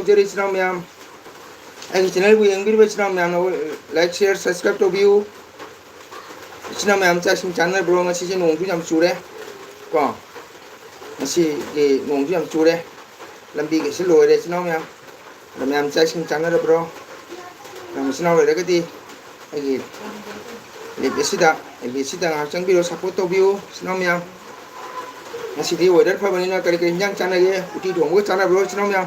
ꯇꯧꯖꯔꯤ ꯏꯆꯤꯟ ꯏꯅꯥꯎ ꯃꯌꯥꯝ ꯑꯩꯒꯤ ꯆꯦꯅꯦꯜꯕꯨ ꯌꯦꯡꯕꯤꯔꯤꯕ ꯏꯆꯤꯟ ꯏꯅꯥꯎ ꯃꯌꯥꯝꯅ ꯂꯥꯏꯛ ꯁꯤꯌꯔ ꯁꯕꯁꯀ꯭ꯔꯥꯏꯕ ꯇꯧꯕꯤꯌꯨ ꯏꯆꯤꯟ ꯏꯅꯥꯎ ꯃꯌꯥꯝ ꯆꯥꯛ ꯏꯁꯤꯡ ꯆꯥꯅꯔꯕ꯭ꯔꯣ ꯉꯁꯤꯁꯦ ꯅꯣꯡꯁꯨ ꯌꯥꯝ ꯆꯨꯔꯦ ꯀꯣ ꯉꯁꯤꯒꯤ ꯅꯣꯡꯁꯨ ꯌꯥꯝ ꯆꯨꯔꯦ ꯂꯝꯕꯤꯒꯁꯤ ꯂꯣꯏꯔꯦ ꯏꯆꯤꯟ ꯏꯅꯥꯎ ꯃꯌꯥꯝ ꯑꯗ ꯃꯌꯥꯝ ꯆꯥꯛ ꯏꯁꯤꯡ ꯆꯥꯅꯔꯕ꯭ꯔꯣ ꯃꯌꯥꯝ ꯏꯆꯤꯟ ꯏꯅꯥꯎ ꯂꯩꯔꯒꯗꯤ ꯑꯩꯒꯤ ꯂꯤꯞ ꯑꯁꯤꯗ ꯉꯥꯏꯍꯥꯛ ꯆꯪꯕꯤꯔꯣ ꯁꯞꯄꯣꯔꯠ ꯇꯧꯕꯤꯌꯨ ꯏꯆꯤꯟ ꯏꯅꯥꯎ ꯃꯌꯥꯝ ꯉꯁꯤꯗꯤ ꯋꯦꯗꯔ ꯐꯕꯅꯤꯅ ꯀꯔꯤ ꯀꯔꯤ ꯏꯟꯖꯥꯡ ꯆꯥꯅꯒꯦ ꯎꯇꯤ ꯊꯣꯡꯕꯒ ꯆꯥꯅꯕ꯭ꯔꯣ ꯏꯆꯤꯟ ꯏꯅꯥꯎ ꯃꯌꯥꯝ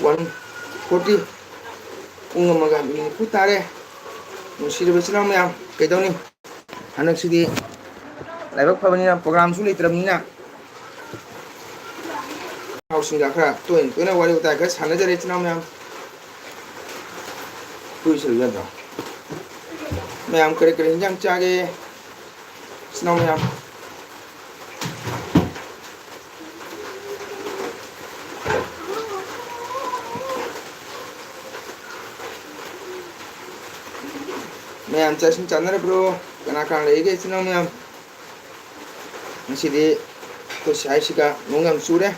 1:40 ꯄꯨꯡ ꯑꯃꯒ ꯃꯤꯅꯤꯠ 9 ꯇꯥꯔꯦ ꯅꯨꯡꯁꯤꯔꯕ ꯏꯆꯤꯟ ꯏꯅꯥꯎ ꯃꯌꯥꯝ ꯀꯩꯗꯧꯅꯤ ꯍꯟꯗꯛꯁꯤꯗꯤ ꯂꯥꯏꯕꯛ ꯐꯕꯅꯤꯅ ꯄ꯭ꯔꯣꯒ꯭ꯔꯥꯝꯁꯨ ꯂꯩꯇ꯭ꯔꯕꯅꯤꯅ ꯏꯅꯥꯎꯁꯤꯡꯒ ꯈꯔ ꯇꯣꯏꯅ ꯋꯥꯔꯤ ꯋꯥꯇꯥꯏ ꯈꯔ ꯁꯥꯟꯅꯖꯔꯦ ꯏꯆꯤꯟ ꯏꯅꯥꯎ ꯃꯌꯥꯝ ꯀꯨꯏꯁꯜꯂꯨ ꯌꯥꯗ꯭ꯔꯣ ꯃꯌꯥꯝ ꯀꯔꯤ ꯀꯔꯤ ꯏꯟꯖꯥꯡ ꯆꯥꯒꯦ ꯏꯆꯤꯟ ꯏꯅꯥꯎ ꯃꯌꯥꯝ ꯃꯌꯥꯝ ꯆꯥꯛ ꯏꯁꯤꯡ ꯆꯥꯅꯔꯕ꯭ꯔꯣ ꯀꯅꯥ ꯀꯅꯥ ꯂꯩꯔꯤꯒꯦ ꯏꯆꯤꯟ ꯏꯅꯥꯎ ꯃꯌꯥꯝ ꯉꯁꯤꯗꯤ ꯑꯩꯈꯣꯏ ꯁꯥꯏꯁꯤꯒ ꯅꯣꯡ ꯌꯥꯝ ꯆꯨꯔꯦ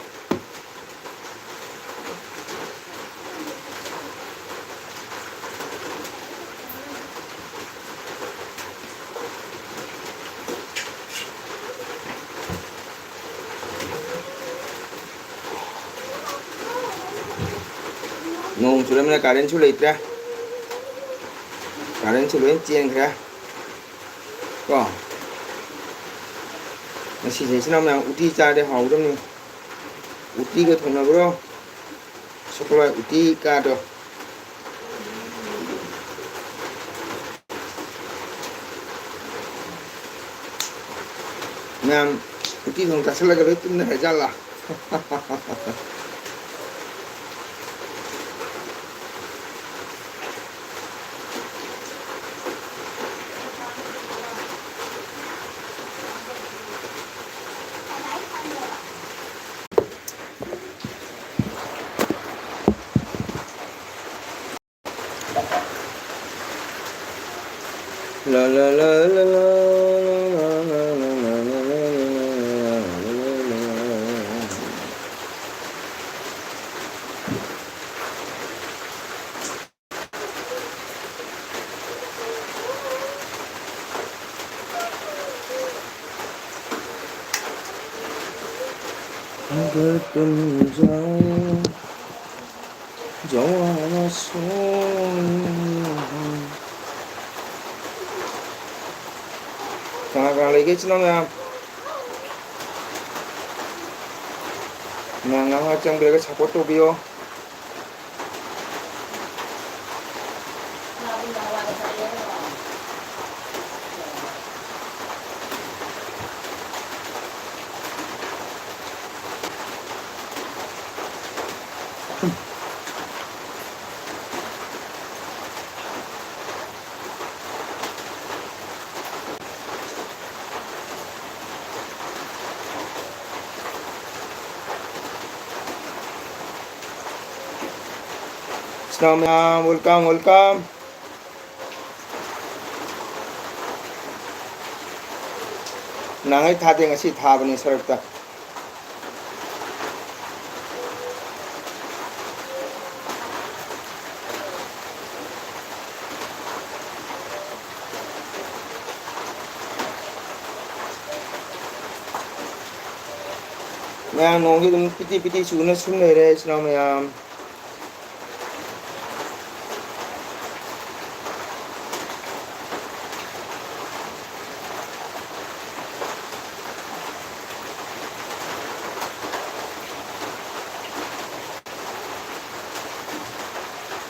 ꯅꯣꯡ ꯆꯨꯔꯝꯅꯤꯅ ꯀꯥꯔꯦꯟꯁꯨ ꯂꯩꯇ꯭ꯔꯦ ꯀꯥꯔꯦꯟꯁꯨ ꯂꯣꯏ ꯆꯦꯟꯈ꯭ꯔꯦ ꯀꯣ ꯉꯁꯤꯁꯦ ꯏꯆꯤꯟ ꯏꯅꯥꯎ ꯃꯌꯥꯝ ꯎꯇꯤ ꯆꯥꯔꯗꯤ ꯍꯥꯎꯗꯧꯅꯤ ꯎꯇꯤꯒ ꯊꯣꯡꯅꯕ꯭ꯔꯣ ꯁꯒꯣꯜ ꯎꯇꯤ ꯀꯥꯗꯣ ꯃꯌꯥꯝ ꯎꯇꯤ ꯊꯣꯡ ꯆꯥꯁꯤꯜꯂꯒ ꯂꯣꯏ ꯇꯨꯝꯅꯈ꯭ꯔꯖꯥꯠꯂꯥ la la la la la अगर तुम जाओ जवाना सोनिया कहाँ कहाँ लेके चलो मैं ngắm trong cái support to bio Snowman, welcome, welcome. Nangai thade ngasi thabani sarakta. Mayam nongi dum piti piti chuna chunne re snow mayam.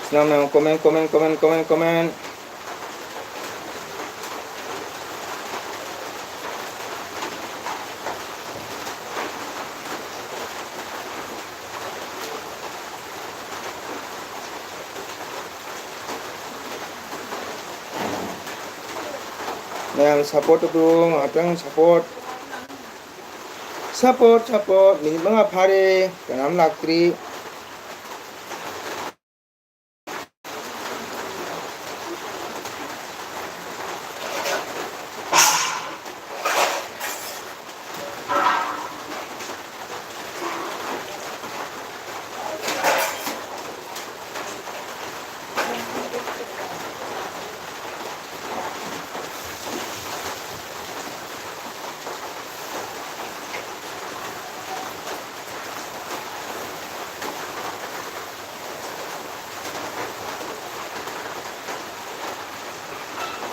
Snow mayam comment. Mayam support tu ngatang support. Support. Minit mga pare, kanam laktri.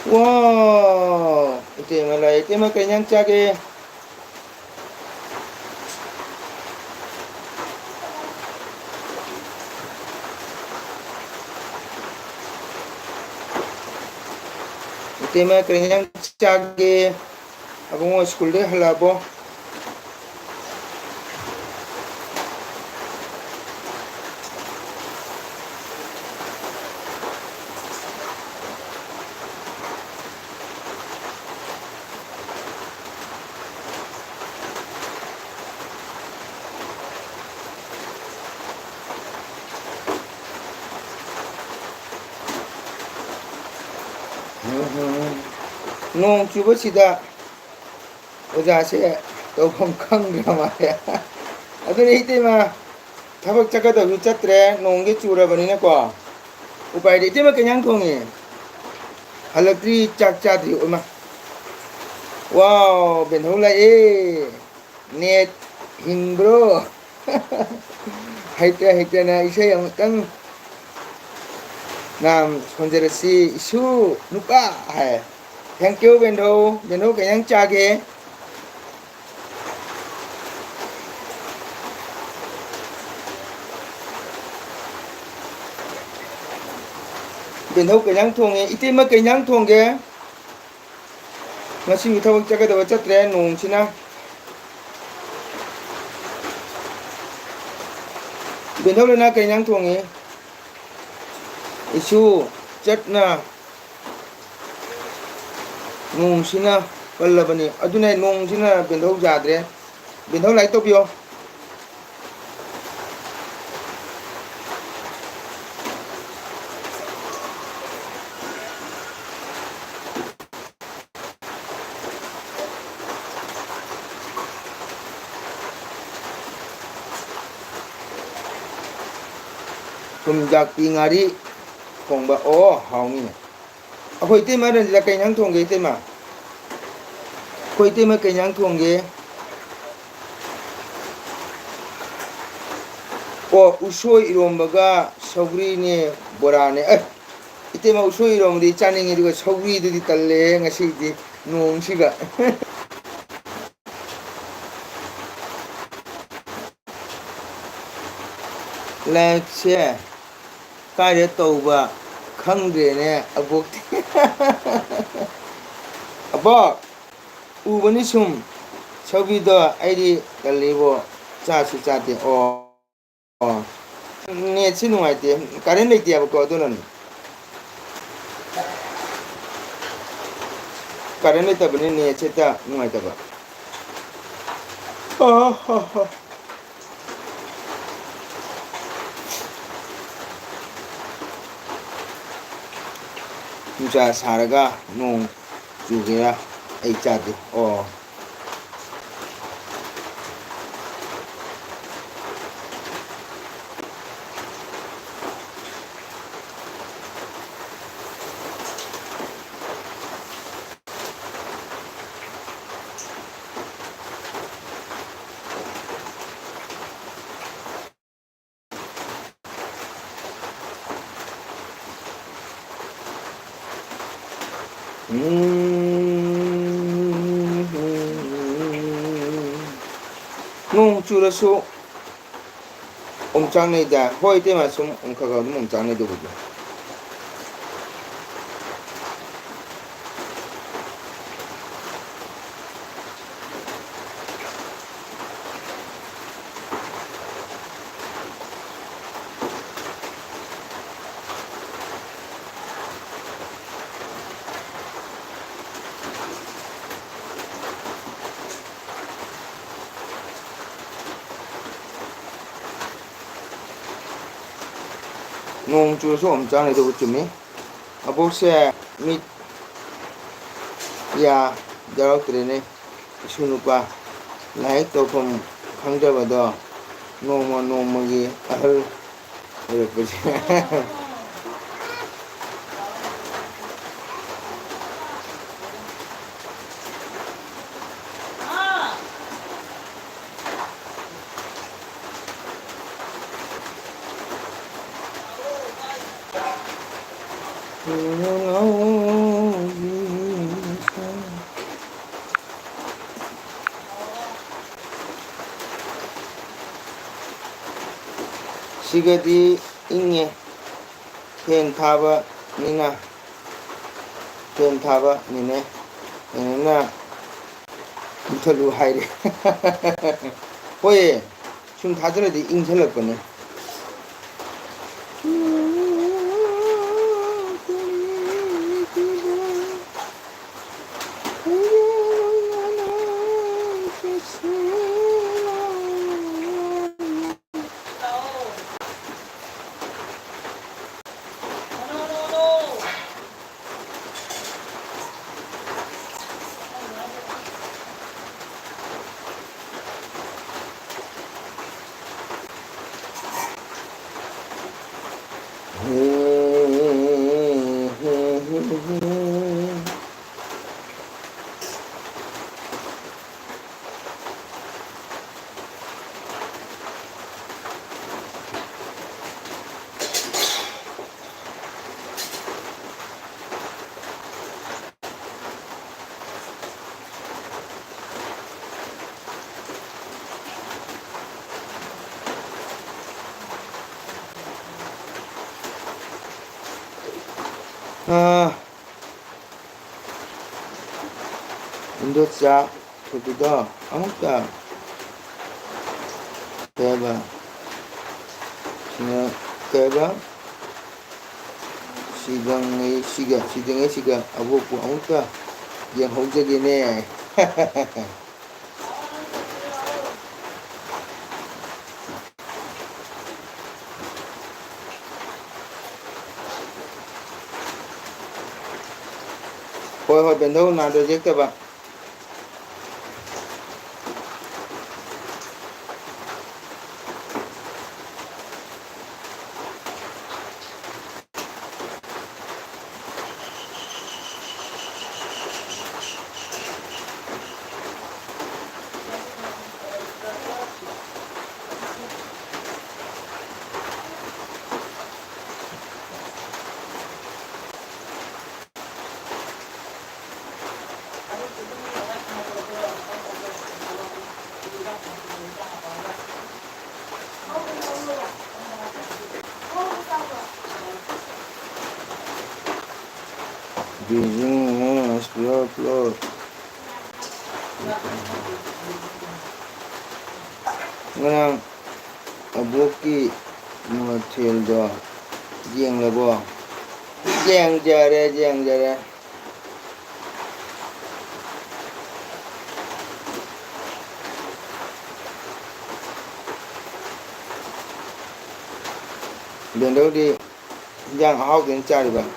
와, 이때 뭐 그냥 짜게. 이때 뭐 그냥 짜게. Abang mau school deh halabo. Nung coba sida udah sih tau kang drama ya. Aduh itu mah tabak cakap dah ucat tre nunggu cura bani nak kau. Upaya itu mah kenyang kongi. Halakri cak cak di rumah. Wow, benhula net hing bro. Haita na isa yang kang nam konservasi isu nuka hai. Thank you benho kenyang cak ke. Benho kenyang thong itu mah kenyang thong ke. Masih tabak cakap dah ucat tre nung cina. Benho lena kenyang thong isu cat na nung cina pala bani. Aduh nih nung cina benho jadre. Benho lagi tu bio. Kumjak pingari kong ba oh hao ni. Ako ite ma ran la kenyang thong ge ite ma. Ko ite ma kenyang thong ge. Oh usoi irombaga sogri ni borane. Ite ma usoi irom di chaning iri ko sogri di talle ngasi di nung siga. Leksia kaya tauba khangdene abok abok ubani sum chobido aidi kalibo chasu chate o ne chinu aite karen le tiya ko donan karen le tabne ne cheta nuai taba nusa saraga nung juga ai chate oh nung chura su chang nei da hoi te ma sum ka ga chang nei do bu nung chura su chang nei do bu chumi abok se mit ya jarok tre ne sunu pa lai to phom khang ja ba do nong ma gi ahal re pu 시가디 잉예 펜 타바 니나 펜 타바 니네 얘나 무털루 하이레 호예 춤 다들어도 잉설럴 거네 Indonesia berbeda, angka berapa? Berapa? 시경의 아보고 angka yang 홍적이네. hồi bên đâu nào được các bạn Beijing, explore. Ngang aboki motel do jeng labo jeng jare bên đâu đi giang học đến cha đi bạn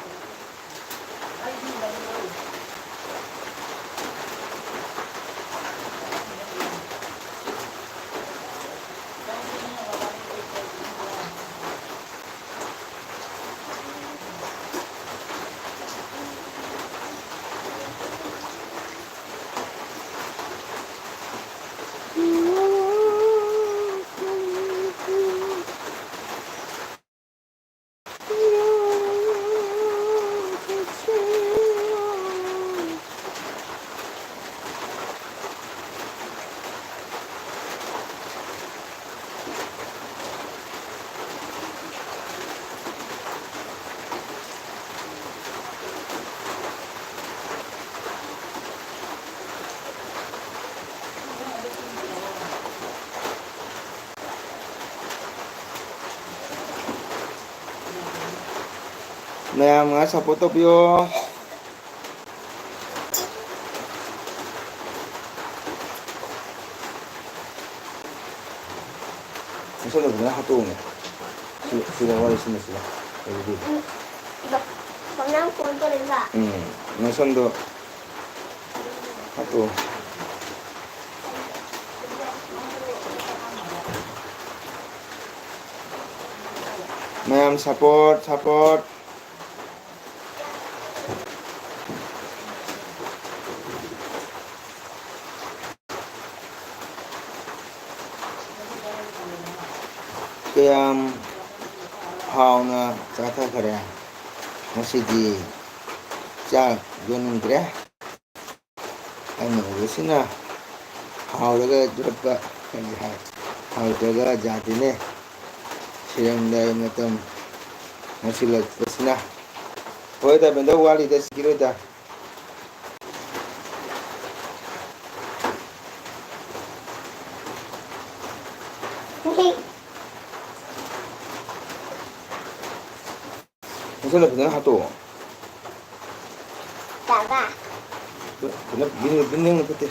Ma'am nga sa photo view 손을 그냥 하도 오네 지금 와리 신었어 여기 이거 방향 꼴돌인가? 내 손도 하도 Ma'am support kayam hauna chata kare masidi cha yonin kare anu sina haulaga jurpa haulaga jatine ꯁꯤꯔꯝꯗꯥꯏ ꯃꯇꯝ ꯅꯛꯁꯤꯜꯂꯛꯄꯁꯤꯅ ꯍꯣꯏꯗ ꯕꯦꯟꯗꯧ ꯋꯥꯠꯂꯤꯗ ꯁꯤꯈꯤꯔꯣꯏꯗ 무슨 그냥 하도 나가. 그냥 민능 그때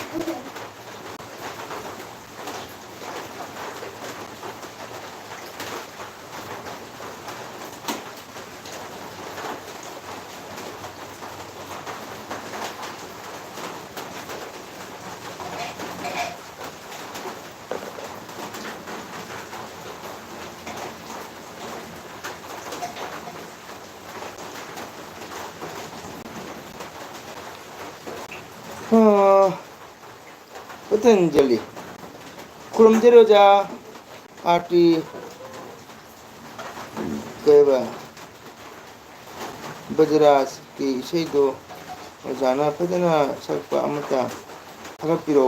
पतंजलि खुरमजरोजा आरती केबा बजराज की इसेदो ओजाना फजना सकपा अमता थागपिरो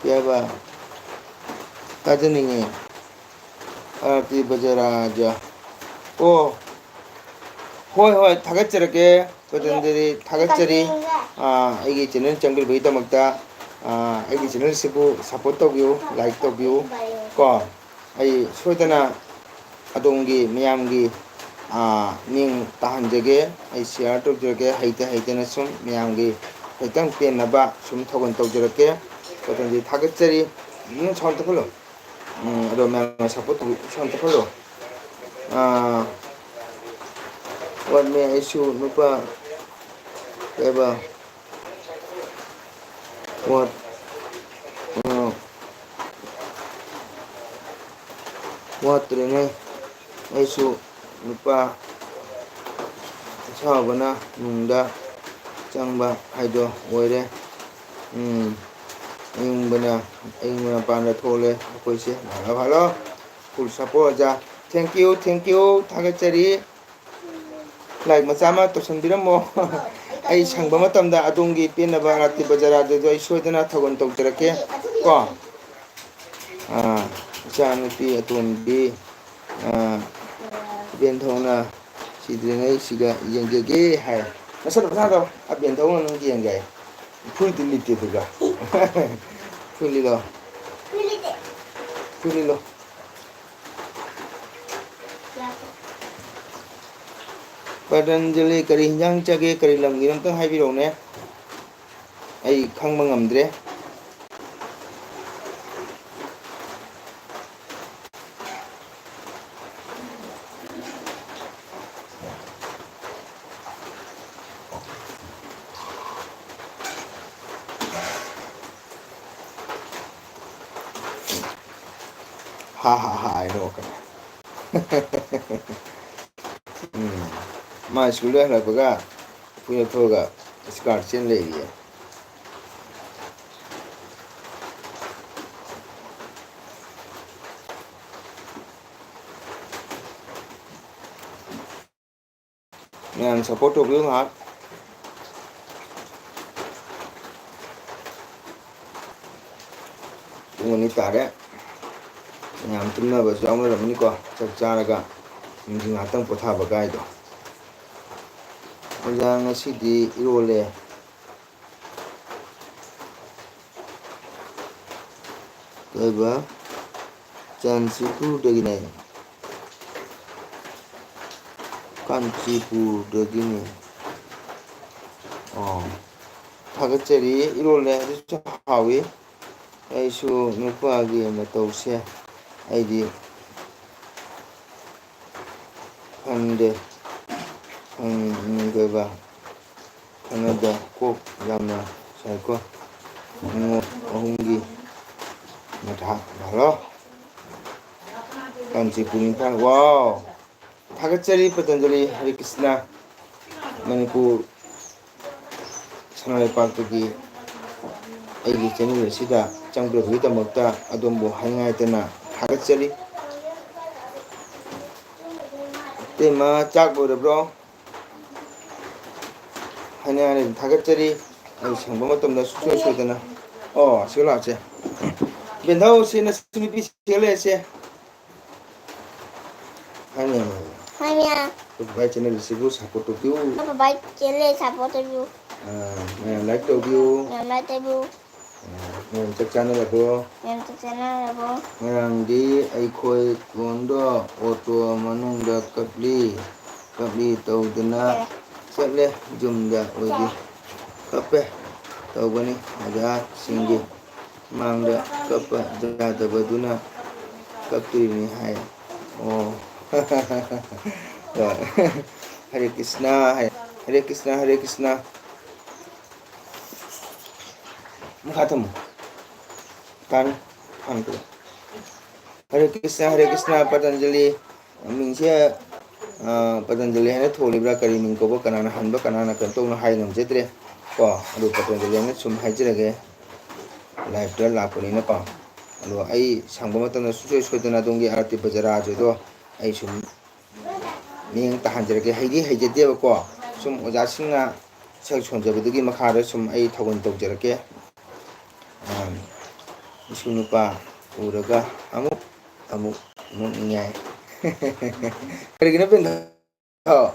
केबा ताजनिंगे आरती बजराज ओ होय होय थागचरके पतंजलि थागचरी ꯑꯩꯒꯤ channel ꯆꯪꯕꯤꯕꯒꯤꯗꯃꯛꯇ ꯑꯩꯒꯤ ꯆꯦꯅꯦꯜꯁꯤꯕꯨ support ꯇꯧꯕꯤꯌꯨ like ꯇꯧꯕꯤꯌꯨ ꯀꯣ ꯑꯩ ꯁꯣꯏꯗꯅ ꯑꯗꯣꯝꯒꯤ ꯃꯌꯥꯝꯒꯤ ꯃꯤꯡ ꯇꯥꯍꯟꯖꯒꯦ ꯑꯩ ꯁꯤꯌꯥꯔ ꯇꯧꯖꯔꯒꯦ ꯍꯩꯇꯅ ꯁꯨꯝ ꯃꯌꯥꯝꯒꯤ ꯈꯤꯇꯪ ꯄꯦꯟꯅꯕ ꯁꯨꯝ ꯊꯧꯒꯜ ꯇꯧꯖꯔꯛꯀꯦ ꯃꯇꯝꯗꯤ ꯊꯥꯒꯠꯆꯔꯤ ꯁꯥꯎꯟ ꯇꯞꯍꯜꯂꯣ ꯑꯗꯣ ꯃꯌꯥꯝꯅ ꯁꯞꯄꯣꯔꯠ ꯇꯧꯕꯤꯌꯨ ꯁꯥꯎꯟ ꯇꯞꯍꯜꯂꯣ ꯋꯥꯠꯃꯦ ꯑꯩꯁꯨ ꯅꯨꯄꯥ ꯀꯩꯕ ꯋꯥꯠ ꯋꯥꯠꯇ꯭ꯔꯤꯉꯩ ꯑꯩꯁꯨ ꯅꯨꯄꯥ ꯑꯁꯥꯎꯕꯅ ꯅꯨꯡꯗ ꯆꯪꯕ ꯍꯥꯏꯗꯣ ꯑꯣꯏꯔꯦ ꯑꯏꯪꯕꯅ ꯃꯄꯥꯟꯗ ꯊꯣꯛꯂꯦ ꯑꯩꯈꯣꯏꯁꯦ ꯍꯜꯂꯣ ꯐꯨꯜ ꯁꯞꯄꯣꯔꯠ ꯑꯣꯖꯥ ꯊꯦꯡꯀ꯭ꯌꯨ ꯊꯥꯒꯠꯆꯔꯤ ꯂꯥꯏꯛ ꯃꯆꯥ ꯑꯃ ꯇꯧꯁꯟꯕꯤꯔꯝꯃꯣ ꯑꯩ ꯁꯪꯕ ꯃꯇꯝꯗ ꯑꯗꯣꯝꯒꯤ ꯄꯦꯟꯅꯕ ꯔꯥꯇꯤ ꯕꯖꯥꯔꯥꯗꯨꯗꯣ ꯑꯩ ꯁꯣꯏꯗꯅ ꯊꯧꯒꯜ ꯇꯧꯖꯔꯛꯀꯦ ꯀꯣ ꯏꯆꯥꯅꯨꯄꯤ ꯑꯇꯣꯝꯕꯤ ꯕꯦꯟꯊꯧꯅ ꯁꯤꯗ꯭ꯔꯤꯉꯩꯁꯤꯒ ꯌꯦꯡꯖꯒꯦ ꯍꯥꯏ ꯅꯁꯥꯗꯣ ꯅꯁꯥꯗꯣ ꯕꯦꯟꯊꯧꯅ ꯅꯪ ꯌꯦꯡꯒꯦ ꯐꯨꯔꯤꯠꯇꯤ ꯂꯤꯠꯇꯦ ꯑꯗꯨꯒ ꯐꯨꯔꯤꯠ ꯂꯤꯠꯂꯣ ꯐꯨꯔꯤꯠ ꯂꯤꯠꯂꯣ ꯄꯇꯟꯖꯂꯤ ꯀꯔꯤ ꯍꯤꯟꯖꯥꯡ ꯆꯥꯒꯦ ꯀꯔꯤ ꯂꯝꯒꯤꯅꯣ ꯑꯝꯇꯪ ꯍꯥꯏꯕꯤꯔꯛꯎꯅꯦ ꯑꯩ ꯈꯪꯕ ꯉꯝꯗ꯭ꯔꯦ ꯍꯥ ꯍꯥ ꯍꯥ ꯍꯥꯏꯔꯣꯀꯅꯦ ꯃꯥ ꯁ꯭ꯀꯨꯜꯗ ꯍꯜꯂꯛꯄꯒ ꯑꯩꯈꯣꯏꯅ ꯊꯣꯛꯑꯒ ꯏꯁꯀꯥꯔꯠ ꯆꯦꯟ ꯂꯩꯔꯤꯌꯦ ꯃꯌꯥꯝ ꯁꯞꯄꯣꯔꯠ ꯇꯧꯕꯤꯌꯨ ꯉꯥꯏꯍꯥꯛ ꯄꯨꯡ 2 ꯇꯥꯔꯦ ꯃꯌꯥꯝ ꯇꯨꯝꯅꯕꯁꯨ ꯌꯥꯎꯅꯔꯝꯃꯅꯤꯀꯣ ꯆꯥꯛ ꯆꯥꯔꯒ ꯅꯨꯡꯊꯤꯜ ꯉꯥꯛꯇꯪ ꯄꯣꯊꯥꯕ ꯀꯥꯏꯗꯣ ꯑꯣꯖꯥ ꯉꯁꯤꯗꯤ ꯏꯔꯣꯜꯂꯦ ꯀꯩꯕ ꯀꯥꯟꯆꯤꯄꯨꯔꯗꯒꯤꯅꯦ ꯀꯥꯟꯆꯤꯄꯨꯔꯗꯒꯤꯅꯦ ꯊꯥꯒꯠꯆꯔꯤ ꯏꯔꯣꯜꯂꯦ ꯑꯗꯨꯁꯨ ꯍꯥꯎꯋꯤ ꯑꯩꯁꯨ ꯅꯨꯄꯥꯒꯤ ꯃꯇꯧꯁꯦ ꯑꯩꯗꯤ ꯈꯪꯗꯦ ꯀꯩꯕ ꯈꯪꯅꯗ ꯀꯣꯛ ꯌꯥꯝꯅ ꯁꯥꯏꯀꯣ ꯑꯍꯨꯝꯒꯤ ꯃꯊꯥ ꯍꯜꯂꯣ ꯀꯥꯟꯆꯤꯄꯨꯔ ꯏꯝꯐꯥꯜ ꯋꯥꯎ ꯊꯥꯒꯠꯆꯔꯤ ꯄꯇꯟꯖꯂꯤ ꯍꯔꯦ ꯀ꯭ꯔꯤꯁꯅ ꯃꯅꯤꯄꯨꯔ ꯁꯅꯥ-ꯂꯩꯄꯥꯛꯇꯒꯤ ꯑꯩꯒꯤ ꯆꯦꯅꯦꯜ ꯑꯁꯤꯗ ꯆꯪꯕꯤꯕꯒꯤꯗꯃꯛꯇ ꯑꯗꯣꯝꯕꯨ ꯍꯥꯏꯉꯥꯏꯇꯅ ꯊꯥꯒꯠꯆꯔꯤ ꯏꯇꯩꯃ ꯆꯥꯛ ꯂꯣꯏꯔꯕ꯭ꯔꯣ ꯍꯥꯏꯅ ꯊꯥꯒꯠꯆꯔꯤ ꯑꯩ ꯁꯪꯕ ꯃꯇꯝꯗ ꯁꯨꯡꯁꯣꯏ ꯁꯣꯏꯗꯅ ꯁꯤ ꯂꯥꯛꯁꯦ ꯕꯦꯟꯙꯧ ꯁꯤ ꯅꯆꯟꯅꯨꯄꯤ ꯂꯩꯔꯁꯦ 하이미야 하이미야. 바이 채널 시고 사포 토비오 아빠 바이 젤레 사포터뷰. mayam like tobiu 냠라테뷰. mayam chắc chắn là bro 냠트잖아 여보. mayam di aikoi kondo auto manungda kapli taudana chatle jumda oidi kape taubani ada singgi mangda kapa jada baduna kapri ni hai oh Hare Krishna Hare Krishna Hare Krishna Mukhatam kan hantu Hare Krishna Patanjali mingse Patanjali hane tholi bra kari ming ko ba kanana hanba kanana kan to na hai ngam jetre ko adu Patanjali ne sum hai jirage live da la ko ni na pa adu ai sangba mata na su su na dongi arati bajara jo do ai sum ning ta han jirage haidi haijete ba ko sum oja singa sak chonjabudagi makhara sum ai thagon tok jirage isu nupa uraga amuk ngai kari gina pen tho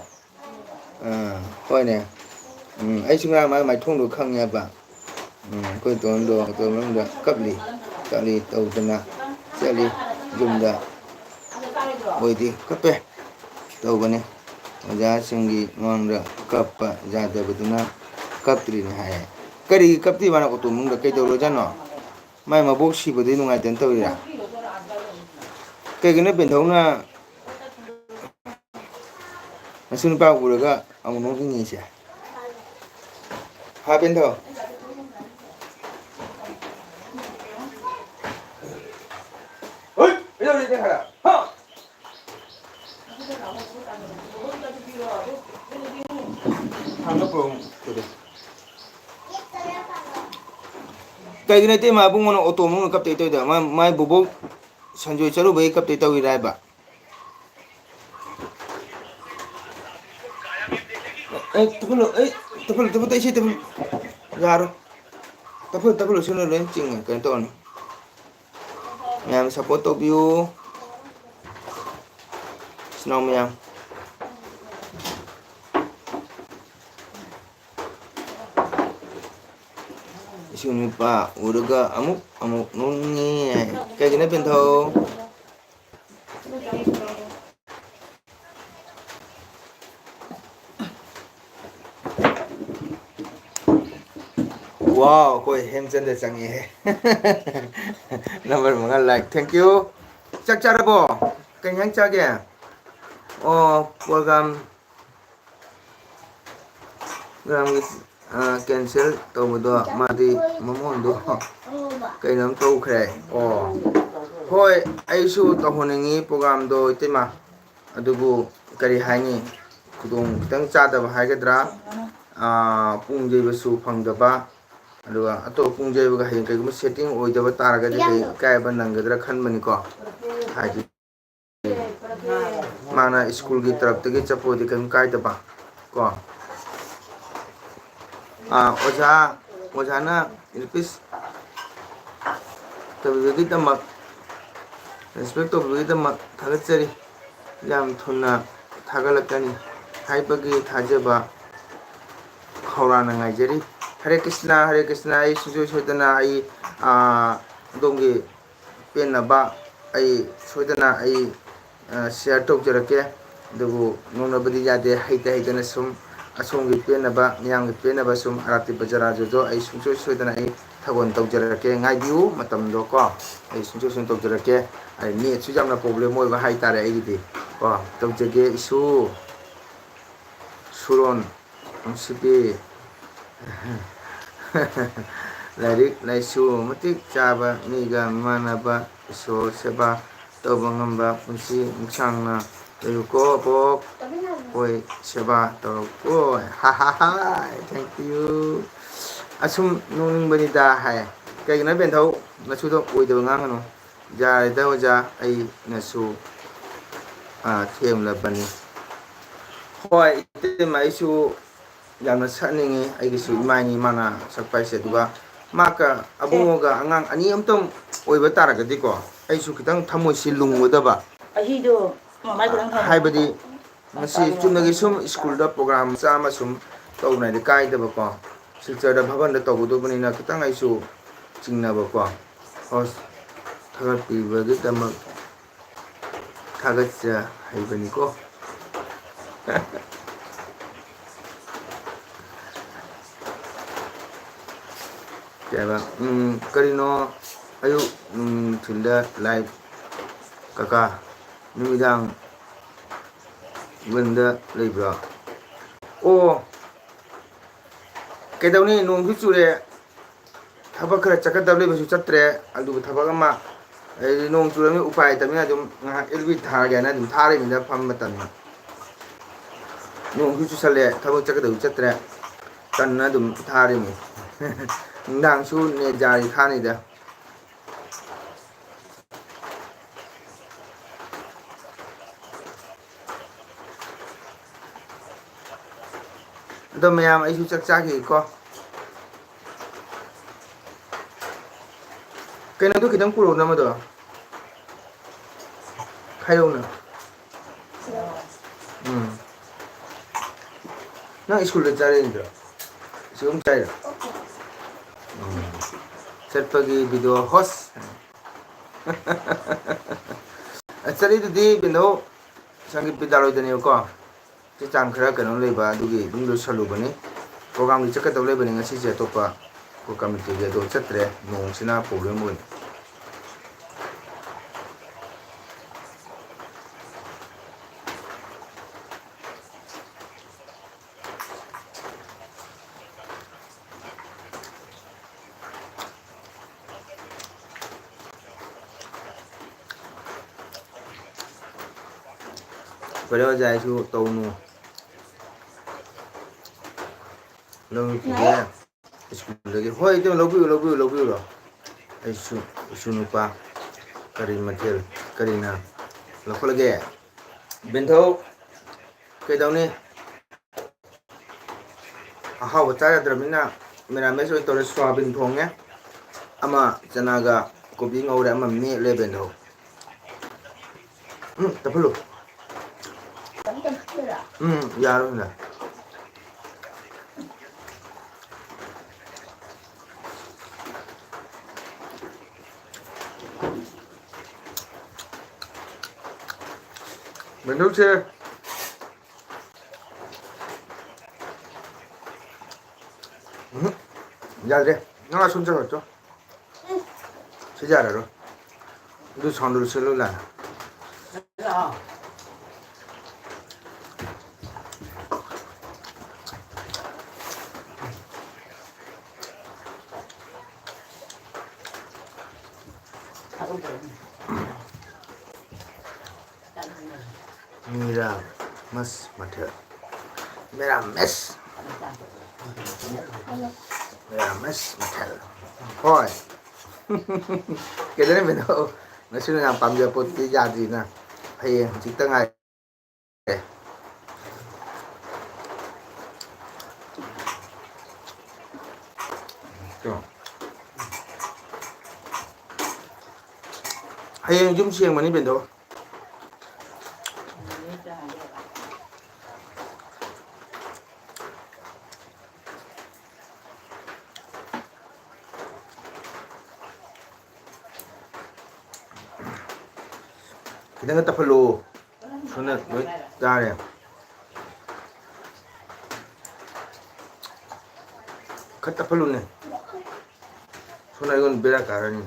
hoi ne ai singa mai thong do khang ya ba ko ton do to mang da kapli tau dana chali jumda oidi kape tau bane oja singi ngondra kappa jada baduna kaptri ne hai kari kapti bana ko to mung da kai do ro jano mai mabok sibode nungai ten tawira kaigina benthongna nasun pa uraga amuno hingi se ha bentho oi bây giờ đi thế hả ha hàng nó bùng kaigina te ma bungono auto mung kap te da mai bobo sanjoi chalu bai kap te tawi rai ba tapul te isi tapul yaro tapul suno len ching kan ton nyam support to view snow myam sini pak udah amuk nungi kayak gini pintu wow koi handsome deh canggih nomor mga like thank you chắc chắn bo kenyang cagia oh program cancel tàu một đợt mà thì món đồ cái nấm tàu kh래 thôi ai su tàu hồi này program đồ thế mà adubu kari hai ni kudung tang cha da hai cái dra pung jai basu phang da ba aduga ato pung jai ba hai kai setting oi da ba tar ga dai kai ba nang ga dra khan mani ko hai ji mana school gi taraf te gi chapo di kan kai da ba ko 오자나 일피스 더비기다 막 레스펙트 비기다 막 다가짜리 ям 톤나 다갈락가니 하이버기 다져봐 khawrana ngai jeri Hare Krishna ai sujo shodana ai dongi penna ba ai shodana ai share tok jarake dugu nona badi jade haita sum asongi penna ba miyang penna ba sum arati bajara jojo ai sujo shodana ai thagon tok jarake ngai biu matam do ko ai sujo tok jarake ai ni chu jamna problem moi ba haita re ai di ko tok jage isu suron sipi Larik laisu matik chaba miga manaba so seba tawba ngamba punsi muksangna ko pok oi seba taw ko ha thank you asum nung bani da hai kai na ben thau na su do oi da ngang no ja da ja ai na su them la bani hoi te mai su yamna saningi aigisu imani mana sakpaise duga maka abungoga angang ani amtom oiba taragadi ko aisu kitang thamoi si lungudaba ahido 하이ꯕꯗꯤ ꯉꯁꯤ ꯆꯨꯝꯅꯒꯤ ꯁꯨꯝ ꯁ꯭ꯀꯨꯜꯗ programme ꯃꯆꯥ ꯑꯃ ꯁꯨꯝ ꯇꯧꯅꯗꯤ ꯀꯥꯏꯗꯕꯀꯣ ꯁꯤꯜꯆꯔꯗ ꯚꯕꯟꯗ ꯇꯧꯒꯗꯧꯕꯅꯤꯅ ꯈꯤꯇꯪ ꯑꯩꯁꯨ ꯆꯤꯡꯅꯕꯀꯣ host ꯊꯥꯒꯠꯄꯤꯕꯒꯤꯗꯃꯛ ꯊꯥꯒꯠꯆꯍꯩꯕꯅꯤꯀꯣ ꯀꯩꯕ ꯀꯔꯤꯅꯣ ꯑꯌꯨꯛ ꯅꯨꯡꯊꯤꯜꯗ ꯂꯥꯏꯚ ꯀꯀꯥ ꯅꯨꯃꯤꯗꯥꯡ ꯕꯟꯗ ꯂꯩꯕ꯭ꯔꯣ ꯑꯣ ꯀꯩꯗꯧꯅꯤ ꯅꯣꯡꯁꯨ ꯆꯨꯔꯦ ꯊꯕꯛ ꯈꯔ ꯆꯠꯀꯗꯕ ꯂꯩꯕꯁꯨ ꯆꯠꯇ꯭ꯔꯦ ꯑꯗꯨꯒ ꯊꯕꯛ ꯑꯃ ꯑꯩꯗꯤ ꯅꯣꯡ ꯆꯨꯔꯕꯅꯤꯅ ꯎꯄꯥꯏ ꯂꯩꯇꯕꯅꯤꯅ ꯑꯗꯨꯝ ꯉꯥꯏꯍꯥꯛ ꯑꯦꯜꯕꯤ ꯊꯥꯔꯒꯦꯅ ꯑꯗꯨꯝ ꯊꯥꯔꯤꯕꯅꯤꯅ ꯐꯝꯕ ꯃꯇꯝꯗ ꯅꯣꯡꯁꯨ ꯆꯨꯁꯜꯂꯦ ꯊꯕꯛ ꯆꯠꯀꯗꯕꯁꯨ ꯆꯠꯇ꯭ꯔꯦ ꯇꯟꯅ ꯑꯗꯨꯝ ꯊꯥꯔꯤꯅꯤ ꯅꯨꯡꯗꯥꯡꯁꯨ ꯅꯦꯠ ꯌꯥꯔꯤ ꯊꯥꯅꯤꯗ ꯑꯗꯣ ꯃꯌꯥꯝ ꯑꯩꯁꯨ ꯆꯥꯛ ꯆꯥꯈꯤꯒꯦꯀꯣ ꯀꯩꯅꯣꯗꯣ ꯈꯤꯇꯪ ꯄꯨꯔꯛꯑꯣ ꯅꯃꯗꯣ ꯈꯥꯏꯌꯧꯅ ꯅꯪ ꯁ꯭ꯀꯨꯜꯗ ꯆꯥꯔꯛꯏꯗ꯭ꯔꯣ ꯁꯤꯒꯨꯝ ꯆꯥꯏꯔꯣ ꯆꯠꯄꯒꯤ ꯚꯤꯗꯤꯑꯣ ꯍꯣꯁ ꯆꯠꯂꯤꯗꯨꯗꯤ ꯀꯩꯅꯣ ꯁꯪꯒꯤꯠ ꯕꯤꯗ꯭ꯌꯥꯂꯣꯏꯗꯅꯦꯕꯀꯣ ꯆꯦ ꯆꯥꯡ ꯈꯔ ꯀꯩꯅꯣ ꯂꯩꯕ ꯑꯗꯨꯒꯤ ꯑꯗꯨꯝ ꯂꯣꯏꯁꯜꯂꯨꯕꯅꯤ ꯄ꯭ꯔꯣꯒꯥꯝꯗꯤ ꯆꯠꯀꯗꯧ ꯂꯩꯕꯅꯤ ꯉꯁꯤꯁꯦ ꯑꯇꯣꯞꯄ ꯀꯝꯃꯤꯇꯤꯒꯤ ꯑꯗꯣ ꯆꯠꯇ꯭ꯔꯦ ꯅꯣꯡꯁꯤꯅ ꯄ꯭ꯔꯣꯕ꯭ꯂꯦꯝ ꯑꯣꯏꯅꯤ ꯐꯔꯦ ꯑꯣꯖꯥ ꯑꯩꯁꯨ ꯇꯧꯅꯨ ꯂꯧꯈꯤꯒꯦ ꯁ꯭ꯀꯨꯜꯗꯒꯤ ꯍꯣꯏ ꯏꯇꯩꯃ ꯂꯧꯕꯤꯌꯨꯔꯣ ꯑꯩꯁꯨ ꯏꯁꯨ ꯅꯨꯄꯥ ꯀꯔꯤ ꯃꯊꯦꯜ ꯀꯔꯤꯅ ꯂꯧꯈꯠꯂꯒꯦ ꯕꯦꯟꯊꯧ ꯀꯩꯗꯧꯅꯤ ꯑꯍꯥꯎꯕ ꯆꯥ ꯌꯥꯗ꯭ꯔꯕꯅꯤꯅ ꯃꯦꯔꯥꯃꯦꯁ ꯑꯣꯏꯅ ꯇꯧꯔꯦ ꯁꯣꯌꯥꯕꯤꯟ ꯊꯣꯡꯉꯦ ꯑꯃ ꯆꯅꯥꯒ ꯀꯣꯕꯤ ꯉꯧꯔꯦ ꯑꯃ ꯃꯦꯠꯂꯦ ꯕꯦꯟꯙꯧ ꯇꯞꯍꯜꯂꯨ ꯌꯥꯔꯣꯏꯅ ꯕꯦꯟꯙꯧꯁꯦ ꯌꯥꯗ꯭ꯔꯦ ꯅꯪ ꯑꯁꯣꯝ ꯆꯪꯉꯣ ꯁꯤꯗꯤ ꯌꯥꯔꯔꯣꯏ ꯑꯗꯨ ꯁꯥꯎꯟꯗꯨ ꯁꯤꯜꯂꯨ ꯂꯥꯛꯑꯦ ꯃꯤꯔꯥꯃꯁ ꯃꯊꯦꯜ ꯃꯦꯔꯥꯃꯦꯁ ꯃꯦꯔꯥꯃꯦꯁ ꯃꯊꯦꯜ ꯍꯣꯏ ꯀꯩꯗꯧꯔꯦ ꯕꯦꯟꯙꯧ ꯉꯁꯤꯅ ꯌꯥꯝ ꯄꯥꯝꯖꯕ ꯄꯣꯠꯇꯤ ꯌꯥꯗ꯭ꯔꯤꯅ ꯍꯌꯦꯡ ꯍꯧꯖꯤꯛꯇ ꯉꯥꯏ ꯍꯌꯦꯡ ꯌꯨꯝ ꯁꯦꯡꯕꯅꯤ ꯕꯦꯟꯙꯧ ꯈꯤꯇꯪꯒ ꯇꯞꯍꯜꯂꯨ ꯁꯣꯝꯗ ꯂꯣꯏ ꯇꯥꯔꯦ ꯈꯔ ꯇꯞꯍꯜꯂꯨꯅꯦ ꯁꯣꯝꯗ ꯑꯩꯉꯣꯟꯗ ꯕꯦꯔꯥ ꯀꯥꯔꯅꯤ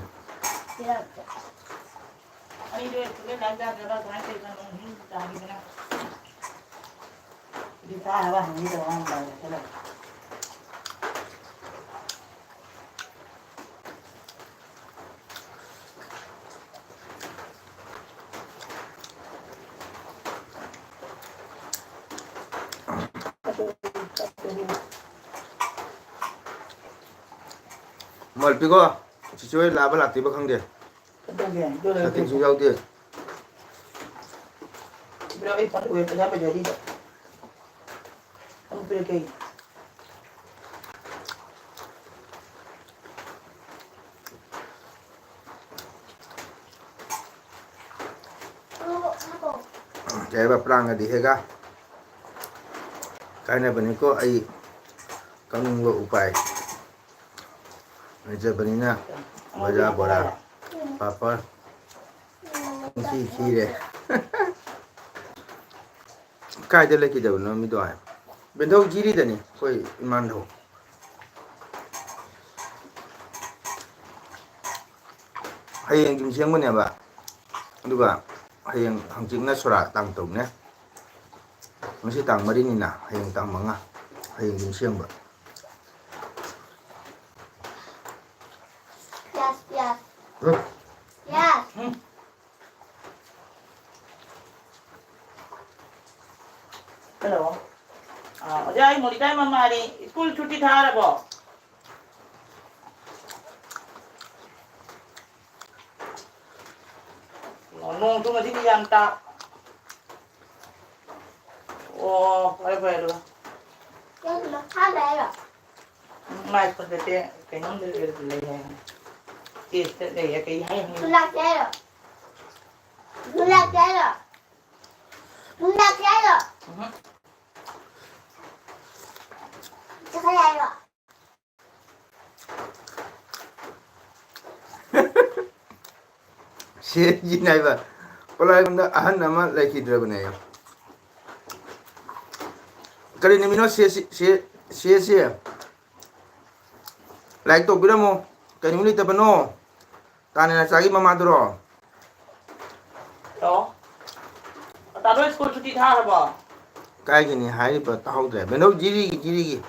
ꯃꯥꯜꯄꯤꯀꯣ ꯆꯤꯆꯦ ꯍꯣꯏ ꯂꯥꯛꯑꯕ ꯂꯥꯛꯇ꯭ꯔꯤꯕ ꯈꯪꯗꯦ ꯁꯥꯇꯤꯟꯁꯨ ꯌꯥꯎꯗꯦ Kaya ba prang di hega. Kaya ba niko ay kaming go upay. Medyo ba nina baja bora papa khi đấy. Cái đây là cái đầu nó mới đòi bên đâu chỉ đi đây này coi man đâu hay kim xiang bên này bà đúng không hay hàng chính nó sora tăng tổng nhé nó sẽ tăng mà đi nè hay tăng mắng à hay kim xiang bà Yes, yes. ừ. Yes. Hello. 어제 아이 머리 닮은 말이 스쿨 큐티 다 하라고. nung tu masih diantak. Oh, baik-baik tu. Cái nó khá đẹp rồi. Mai con sẽ cái nón để lấy này. Cái hay Nó lạc trái rồi. Nó lạc trái rồi. Nó lạc trái rồi. Chắc cái này rồi. Shit gì này vậy? Có lại con đã ăn mà lại khi đưa bên này. Cái này mình nói xe. Lại tổ biết không? Cái này mình tập nó. Ta này là sao mà rồi. Đó. Ta nói school cuti tha rồi. Cái này hay mà tao rồi. Bên đâu gì.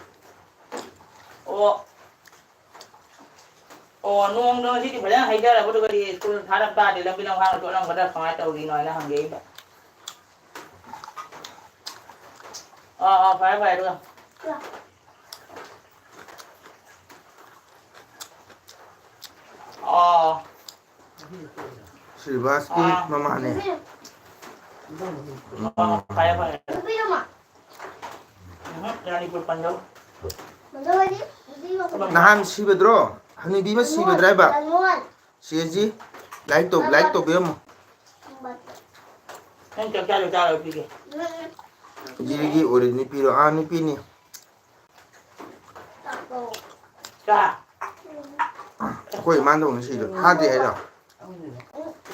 Nung nó chỉ phải là hay ra là bắt đầu đi school tha đập ta để làm bên nào hàng chỗ nào người ta phải tàu đi nói là hàng ghế vậy. Phải được. Silvaski mama này. Phải. Không biết đâu mà. Ra đi buat panjang. Mình đưa đi. Đi vào. Nahan sibedro. Hani bima sibedrai ba. Lần luôn. Siaji. Like to biết không? Em cho rồi đi kìa. Jirigi ori ni piro ni pini. Cha. Koi man dong si do. Ha de đó.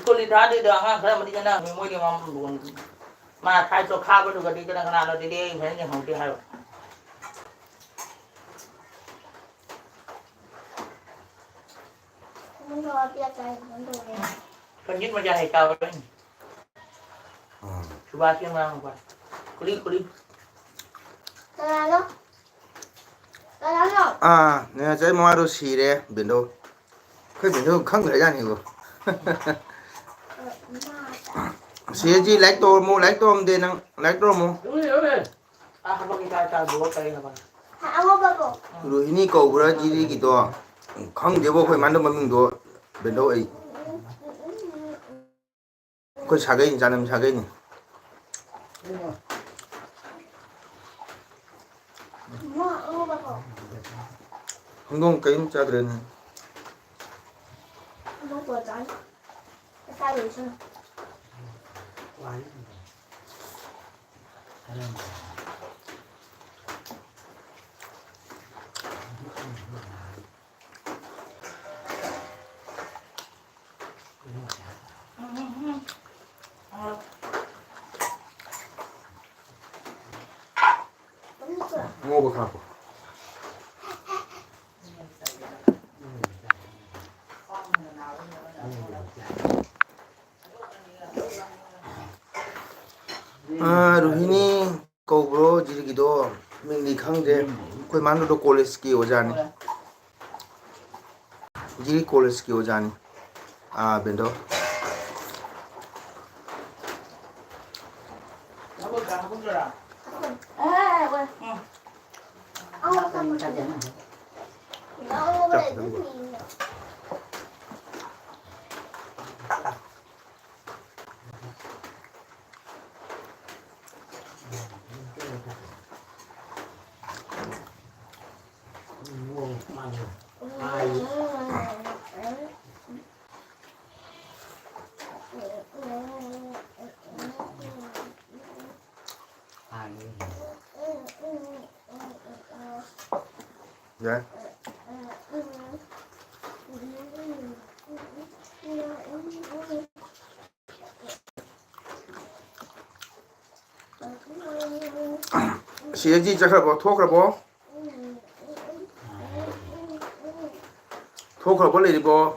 School đi tha đi được ha, cái mà đi cái nào mình mới đi mà buồn. Mà thay cho khá bắt đầu đi cái nào nó đi phải những hàng đi hay rồi. Mình đưa bia cái mình đưa đi. Con nhất mà ra hay cao đấy. Chú ba xem nào qua. Clip. Cái này nó. Cái này nó. À, 내가 제일 뭐하러 시래 빈도. 그 빈도 큰 거야 아니고. Siaji like to mo de nang like to mo. Habang kita buat kali apa? Ăn không bao bộ. Rohini cầu bra jirigi to. Không 제보 거기 만든 범명도 빈도 이. 그 자개인 자는 자개인. Ăn không bao bộ. 행동 게임 자들은 Ăn không vừa trái. Cái sao được chưa? 먹어 가고. 아, 로히니 거브로 지르기도 민기 강제 कोई मान लो college की हो जानी जी college की हो जानी बिंदो Habang jara. Ê, quên. Ăn không xong rồi. Nó không có để cái gì nữa. Dạ. Siya chắc là bỏ thuốc là bỏ. Thuốc là bỏ lấy đi bỏ.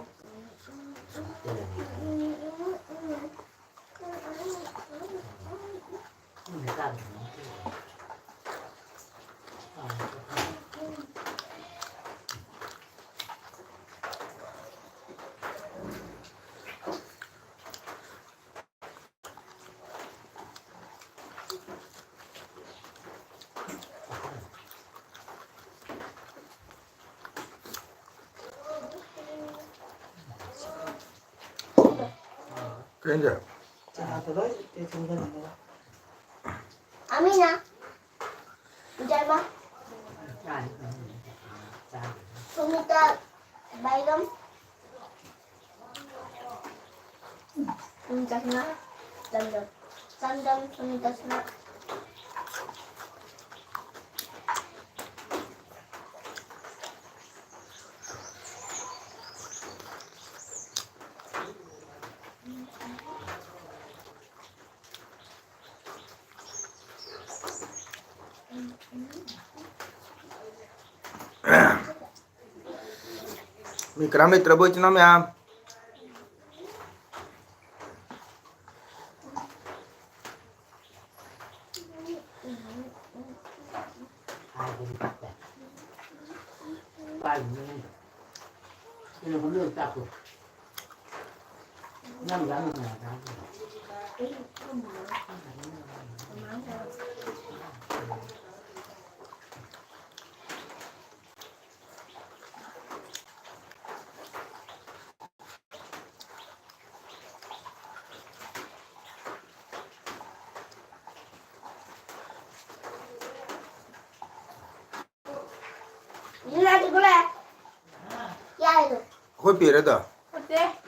Cái gì? 자, 들어. 정전은 내가. 아미나. 이제 봐. 좀 이따 말좀. 좀 이따 신나. 짠짠. 좀 이따 신나. Mikramit rabot na ma'am. 이거 물을 닦고. 남 양은 나. 일어나지 그래. 야 이거. Khối bìa đó tờ. 어때?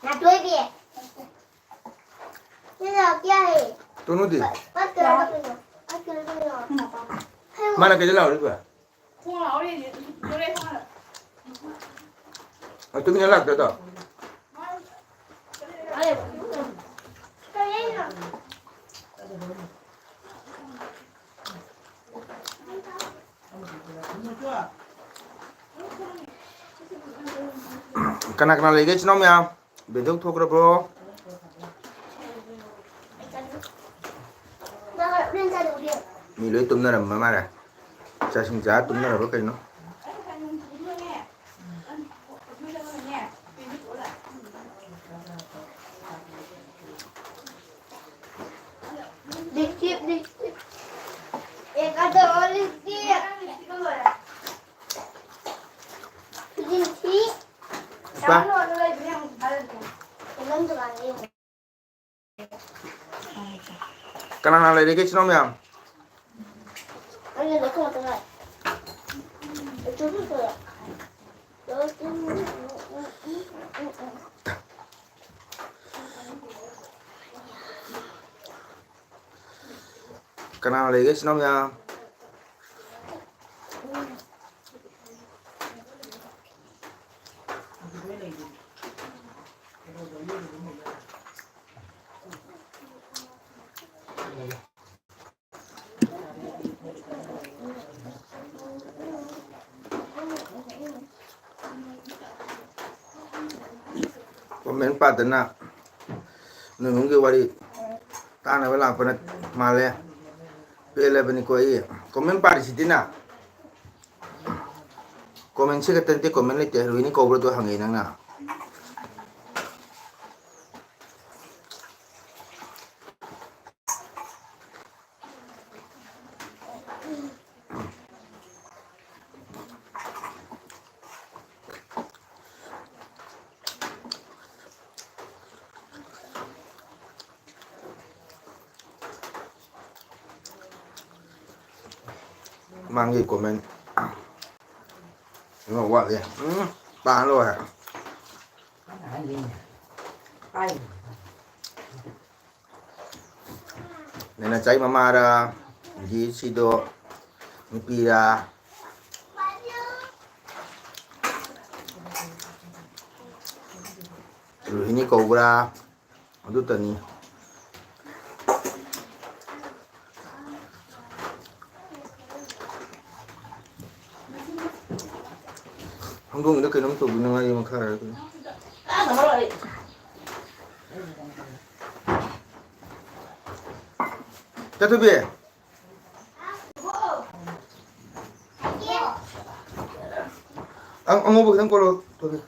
나 도입이해. 얘들아 끼야해. Tôi nói gì? bắt cửa. Mà là cái nào đấy vậy? 통화 어린이 노래 통화 Tôi nhớ lạc đó tờ. 아니. 얘들아. Kanak na lagi chnom ya. Bedok thok ra bro. 나가 우리 자리 우리. Mi lưới tum na ram ma ra. Cha sing giá tum na ra cái nó. 립. 얘가 더 어리지. 그진지. Ba. 장난으로 그냥 말해. 이런 줄 아니에요. Kanak na lagi chnom ya. 아니 내가 어떤 거야? 저기서야. Kanak na lagi chnom ya. Comment pa tan na. Nung cái wari ta na wala pa na male. Pele bani ko ai. Comment pa si tina. Comment si ka tante comment le te ruini ko bro to hangi nang na. Mang gì comment. Ngon quá liền. Ba rồi hả? Nên là cháy mama ra gì xí đồ ꯅꯨꯄꯤꯔꯥ ꯔꯣꯍꯤꯅꯤ ꯀꯧꯕ꯭ꯔꯥ ꯑꯗꯨꯇꯅꯤ ꯍꯪꯗꯣꯡꯒꯤꯗ ꯀꯩꯅꯣꯝ ꯇꯧꯕꯤꯅꯉꯥꯏ ꯃꯈꯥ ꯍꯥꯏꯔꯛꯀꯅꯤ ꯆꯠꯊꯕꯤ ꯑꯉꯧꯕ ꯈꯤꯇꯪ ꯀꯣꯜꯂꯣ ꯊꯣꯕꯤ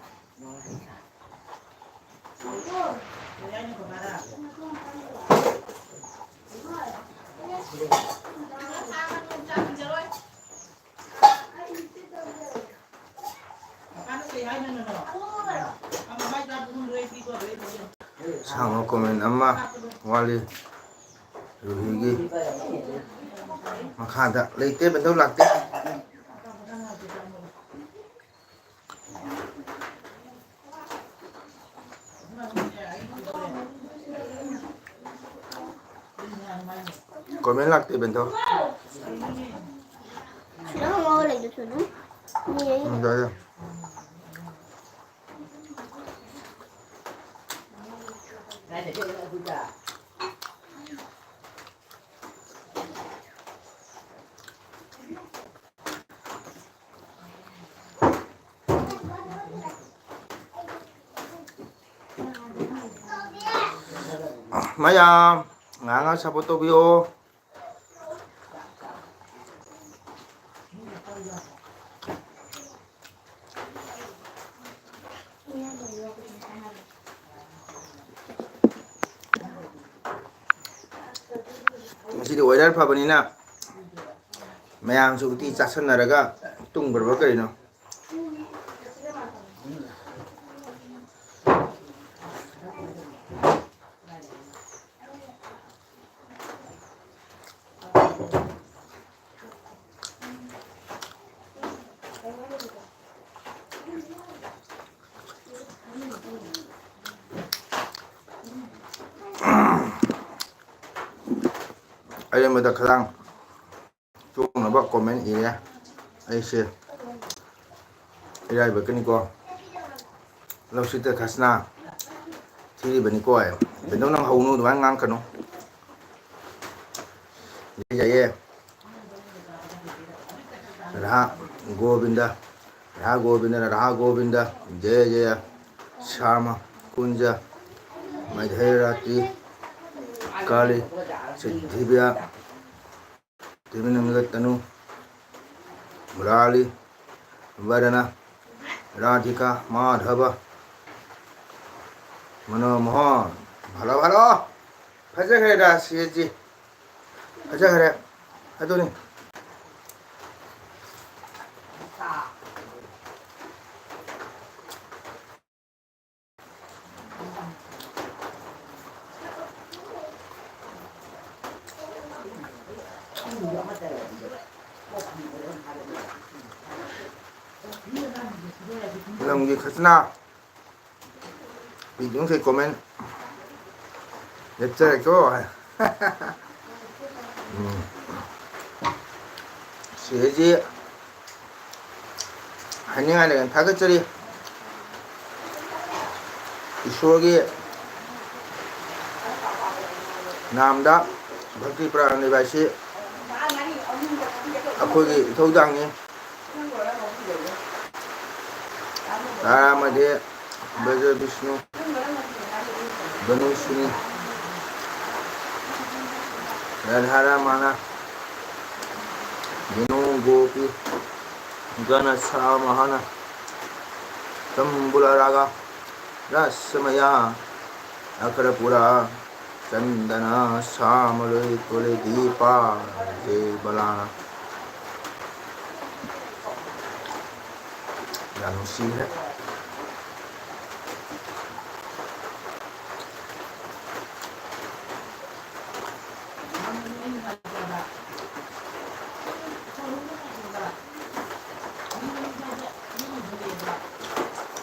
ꯁꯥꯡꯕ comment ꯑꯃ ꯋꯥꯠꯂꯤ ꯔꯨꯍꯤꯒꯤ ꯃꯈꯥꯗ ꯂꯩꯇꯦ ꯕꯦꯟꯗꯧ ꯂꯥꯛꯇꯦ Komen lagti bento. Sudah mau lagi sudah. Ini. Enggak ya. Maya, nganga saboto bio. Masih weather fabanina. Mayam su uti chasanaraga tungbarba karino. Ai mà đặt khang chuông nó bật comment gì nhé ai share ai đây bật cái này co lâu xí tới khasna thì đi bên này coi bên đó nó hầu nu đoán ngang cần không vậy Govinda Jaya Jaya Shama Kunja Madhairati Kali Siddhivya Tivinangatanu Murali Varana Radhika Madhava Manomohan Bhalo bhalo Phaja khare da siyeji Phaja khare adoni làm gì khách na bị những thầy comment đẹp trai có sẽ gì hành những ai này thắc cái chơi Ishwagi Namda Bhakti Pranivasi Akhoi thâu đăng nhé Ramadhe Braja Vishnu Banusini Radharamana Vinu Gopi Ganasa Mahana Tambula Raga Rasamaya Akarapura Chandana Samale Tole Deepa Jai Balana Yang sih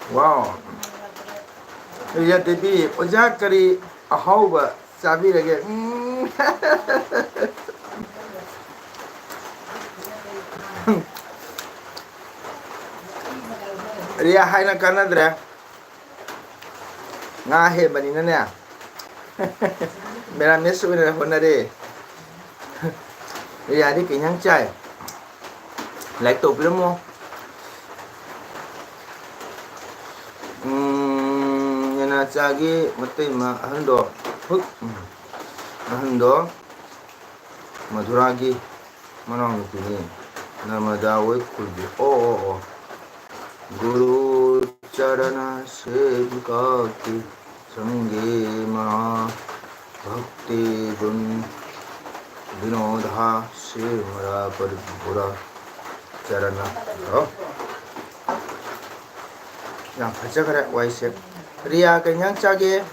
Wow. Ya tapi ojak kari ahauba sabi lagi. Ria hai na kanadre nga he bani na ne mera mes su ne honare Ria di kinyang chai lại tục lắm không nhà cha cái mất tiền mà hắn đó hức hắn đó mà thua ra cái mà nó cái gì Namada với kulbi ô Guru Charana Sevakati Sanghe Mana Bhakti Jun Vinodha Sevara Paripura Charana đó yang phải cái đấy quay xem Ria cái nhang cha cái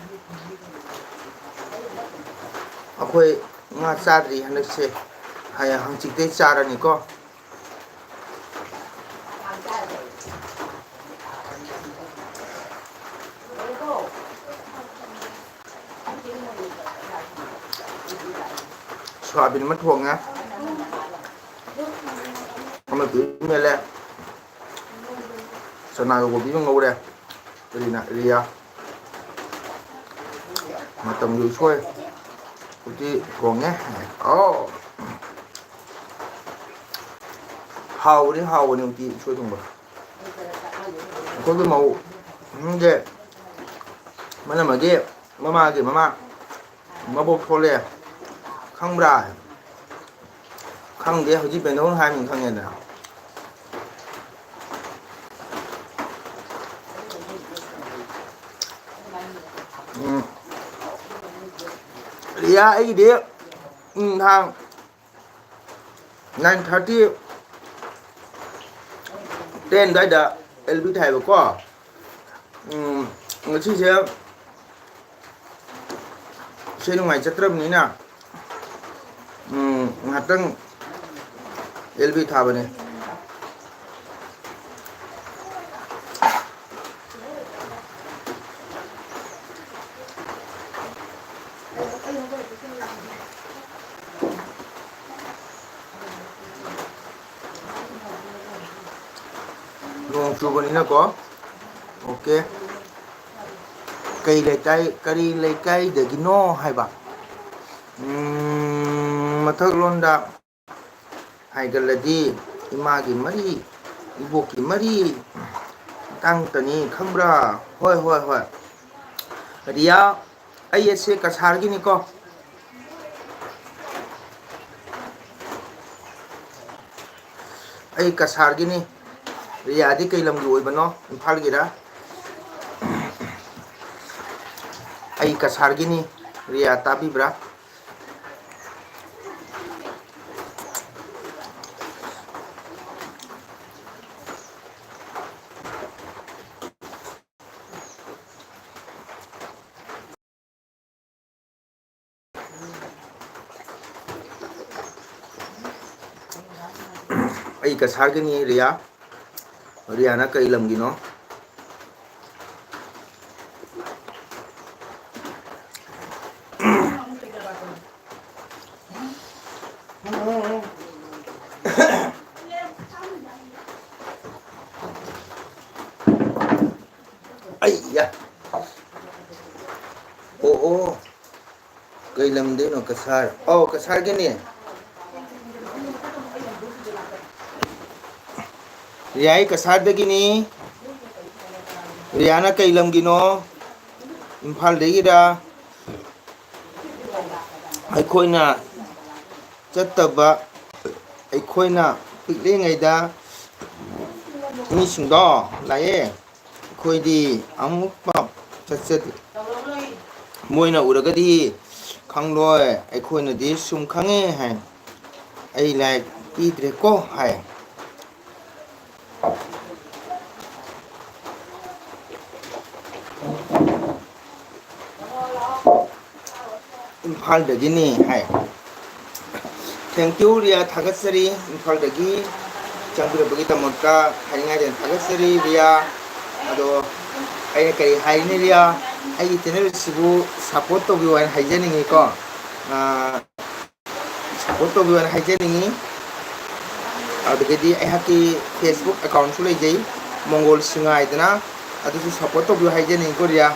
akhoi nga cha ri hanak se haya hang chik te cha ra ni ko soyabin mất thuồng nhá không được tí mê lẹ sau này của bí ngô đây đây là Ria mà tầm dù xuôi của chị còn nhé hàu đi hàu này chị xuôi thùng bờ có cái màu ghê mà là mà ghê mà kì mà bột thôi lẹ không ra không ghê hồi chị bên đó hai mình không nghe nào Ria ấy đi hàng 9:30 10 đấy đã LB thay vào có người chi xe ngoài chất râm ní nè hạt tăng LB thay vào này Chu bên nó có ok cây lấy cây cari lấy cây để cái nó hay bạn mà thắc luôn đã hay cái là đi ima cái mari ibu cái mari tăng tani không ra hoi Ria ai sẽ cả sáng cái này có ai cả sáng cái này Ria di kay lam gi oy bano imphal gi ra ai kasar gi ni Ria tabi bra ai kasar gi ni Ria na kay lam gi no ai ya kay lam din no kasar kasar gi ni Ria kasar da gini Ria na kay lam gino imphal de gira aikoina chattaba aikoina pikle ngai da mi singdo laye khoi di amuk pa chat moina uragadi khangloi aikoina di sum khange hai ai lai pi dre ko hai imphal dagi ni hai thank you Ria thagasari imphal dagi changbira bagi tamotka haringa den thagasari Ria ado ai kai haini Ria ai channel sibu support to biwan haijani ngi ko support to biwan haijani ngi ado gedi ai haki Facebook account su lai jai Mongol ꯁꯤꯡꯉꯥꯏꯗꯅ ꯑꯗꯨꯁꯨ support ꯇꯧꯕꯤꯌꯨ ꯍꯥꯏꯖꯅꯤꯡꯉꯤ Korea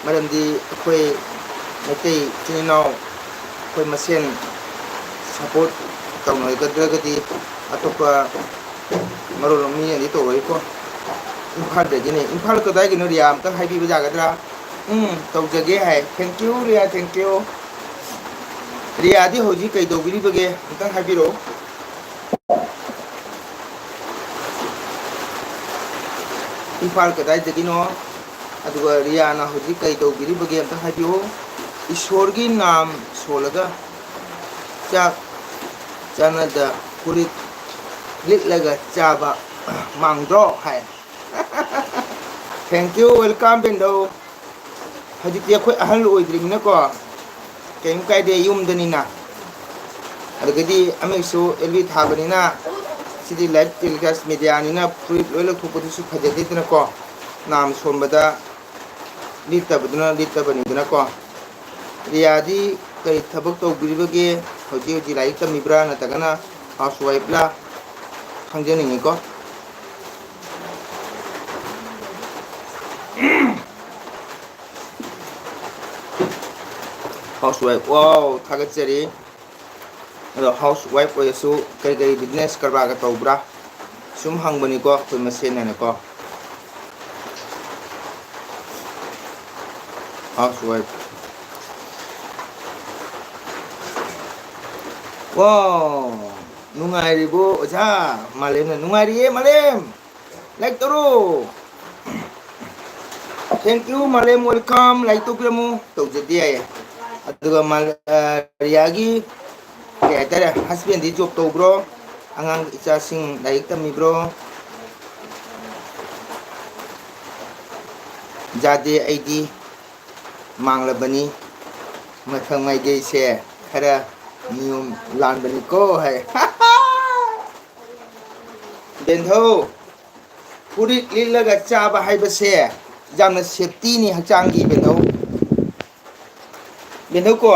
ꯃꯔꯝꯗꯤ ꯑꯩꯈꯣꯏ ꯃꯩꯇꯩ ꯏꯆꯤꯟ ꯏꯅꯥꯎ ꯑꯩꯈꯣꯏ ꯃꯁꯦꯟ support ꯇꯧꯅꯒꯗ꯭ꯔꯒꯗꯤ ꯑꯇꯣꯞꯄ ꯃꯔꯣꯜ ꯃꯤꯅꯗꯤ ꯇꯧꯔꯣꯏꯀꯣ ꯏꯝꯐꯥꯜꯗꯒꯤꯅꯦ ꯏꯝꯐꯥꯜ ꯀꯗꯥꯏꯒꯤꯅꯣ ꯔꯤꯌꯥ ꯑꯝꯇꯪ ꯍꯥꯏꯕꯤꯕ ꯌꯥꯒꯗ꯭ꯔꯥ ꯇꯧꯖꯒꯦ ꯍꯥꯏ ꯊꯦꯡꯀ꯭ꯌꯨ ꯔꯤꯌꯥ ꯊꯦꯡꯀ꯭ꯌꯨ ꯔꯤꯌꯥꯗꯤ ꯍꯧꯖꯤꯛ ꯀꯩ ꯇꯧꯕꯤꯔꯤꯕꯒꯦ ꯑꯝꯇꯪ ꯍꯥꯏꯕꯤꯔꯛꯑꯣ ꯏꯝꯐꯥꯜ ꯀꯗꯥꯏꯗꯒꯤꯅꯣ ꯑꯗꯨꯒ ꯔꯤꯌꯥꯅ ꯍꯧꯖꯤꯛ ꯀꯩ ꯇꯧꯕꯤꯔꯤꯕꯒꯦ ꯑꯝꯇꯪ ꯍꯥꯏꯕꯤꯌꯨ ꯏꯁꯣꯔꯒꯤ ꯅꯥꯝ ꯁꯣꯜꯂꯒ ꯆꯥꯛ ꯆꯥꯅꯗ ꯐꯨꯔꯤꯠ ꯂꯤꯠꯂꯒ ꯆꯥꯕ ꯃꯥꯡꯗ꯭ꯔꯣ ꯍꯥꯏ ꯊꯦꯡꯀ꯭ꯌꯨ ꯋꯦꯜꯀꯝ ꯕꯦꯟꯗꯧ ꯍꯧꯖꯤꯛꯇꯤ ꯑꯩꯈꯣꯏ ꯑꯍꯜ ꯑꯣꯏꯗ꯭ꯔꯤꯕꯅꯤꯅꯀꯣ ꯀꯩꯝ ꯀꯥꯏꯗꯦ ꯌꯨꯝꯗꯅꯤꯅ ꯑꯗꯨꯗꯒꯤꯗꯤ ꯑꯃꯁꯨ ꯑꯦꯜꯕꯤ ꯊꯥꯕꯅꯤꯅ ꯁꯤꯗꯤ ꯂꯥꯏꯚ ꯇꯦꯂꯤꯀꯥꯁ ꯃꯦꯗꯤꯌꯥꯅꯤꯅ ꯐꯨꯔꯤꯠ ꯂꯣꯏ ꯂꯧꯊꯣꯛꯄꯗꯨꯁꯨ ꯐꯖꯗꯦꯗꯅꯀꯣ ꯅꯥꯝ ꯁꯣꯟꯕꯗ ꯂꯤꯠꯇꯕꯗꯨꯅ ꯂꯤꯠꯇꯕꯅꯤꯗꯅꯀꯣ ꯔꯤꯌꯥꯗꯤ ꯀꯔꯤ ꯊꯕꯛ ꯇꯧꯕꯤꯔꯤꯕꯒꯦ ꯍꯧꯖꯤꯛ ꯍꯧꯖꯤꯛ ꯂꯥꯏꯔꯤꯛ ꯇꯝꯃꯤꯕ꯭ꯔꯥ ꯅꯠꯇ꯭ꯔꯒꯅ ꯍꯥꯎꯁ ꯋꯥꯏꯐꯂꯥ ꯈꯪꯖꯅꯤꯡꯉꯤꯀꯣ ꯍꯥꯎꯁ ꯋꯥꯏꯐ ꯋꯥꯎ ꯊꯥꯒꯠꯆꯔꯤ ꯑꯗꯣ ꯍꯥꯎꯁ ꯋꯥꯏꯐ ꯑꯣꯏꯔꯁꯨ ꯀꯔꯤ ꯀꯔꯤ ꯕꯤꯖꯤꯅꯦꯁ ꯀꯔꯕꯥꯔꯒ ꯇꯧꯕ꯭ꯔꯥ ꯁꯨꯝ ꯍꯪꯕꯅꯤꯀꯣ ꯑꯩꯈꯣꯏ ꯃꯁꯦꯟꯅꯀꯣ ꯍꯥꯎꯁ ꯋꯥꯏꯐ ꯋꯥꯎ ꯅꯨꯡꯉꯥꯏꯔꯤꯕꯣ ꯑꯣꯖꯥ ꯃꯥꯂꯦꯝꯅ ꯅꯨꯡꯉꯥꯏꯔꯤꯌꯦ ꯃꯥꯂꯦꯝ ꯂꯥꯏꯛ ꯇꯧꯔꯣ ꯊꯦꯡꯀ꯭ꯌꯨ ꯃꯥꯂꯦꯝ ꯋꯦꯜꯀꯝ ꯂꯥꯏꯛ ꯇꯧꯕꯤꯔꯝꯃꯨ ꯇꯧꯖꯗꯦ ꯌꯥꯏꯌꯦ ꯑꯗꯨꯒ ꯔꯤꯌꯥꯒꯤ ꯀꯩ ꯍꯥꯏꯇꯥꯔꯦ ꯍꯁꯕꯦꯟꯗꯤ ꯖꯣꯕ ꯇꯧꯕ꯭ꯔꯣ ꯑꯉꯥꯡ ꯏꯆꯥꯁꯤꯡ ꯂꯥꯏꯔꯤꯛ ꯇꯝꯃꯤꯕ꯭ꯔꯣ ꯌꯥꯗꯦ ꯑꯩꯗꯤ ꯃꯥꯡꯂꯕꯅꯤ ꯃꯊꯪ ꯃꯥꯏꯀꯩꯁꯦ ꯈꯔ ꯅꯤꯌꯣꯝ ꯂꯥꯟꯕꯅꯤꯀꯣ ꯍꯥꯏ ꯕꯦꯟꯙꯧ ꯐꯨꯔꯤꯠ ꯂꯤꯠꯂꯒ ꯆꯥꯕ ꯍꯥꯏꯕꯁꯦ ꯌꯥꯝꯅ ꯁꯦꯐꯇꯤꯅꯤ ꯍꯛꯆꯥꯡꯒꯤ ꯕꯦꯟꯙꯧꯀꯣ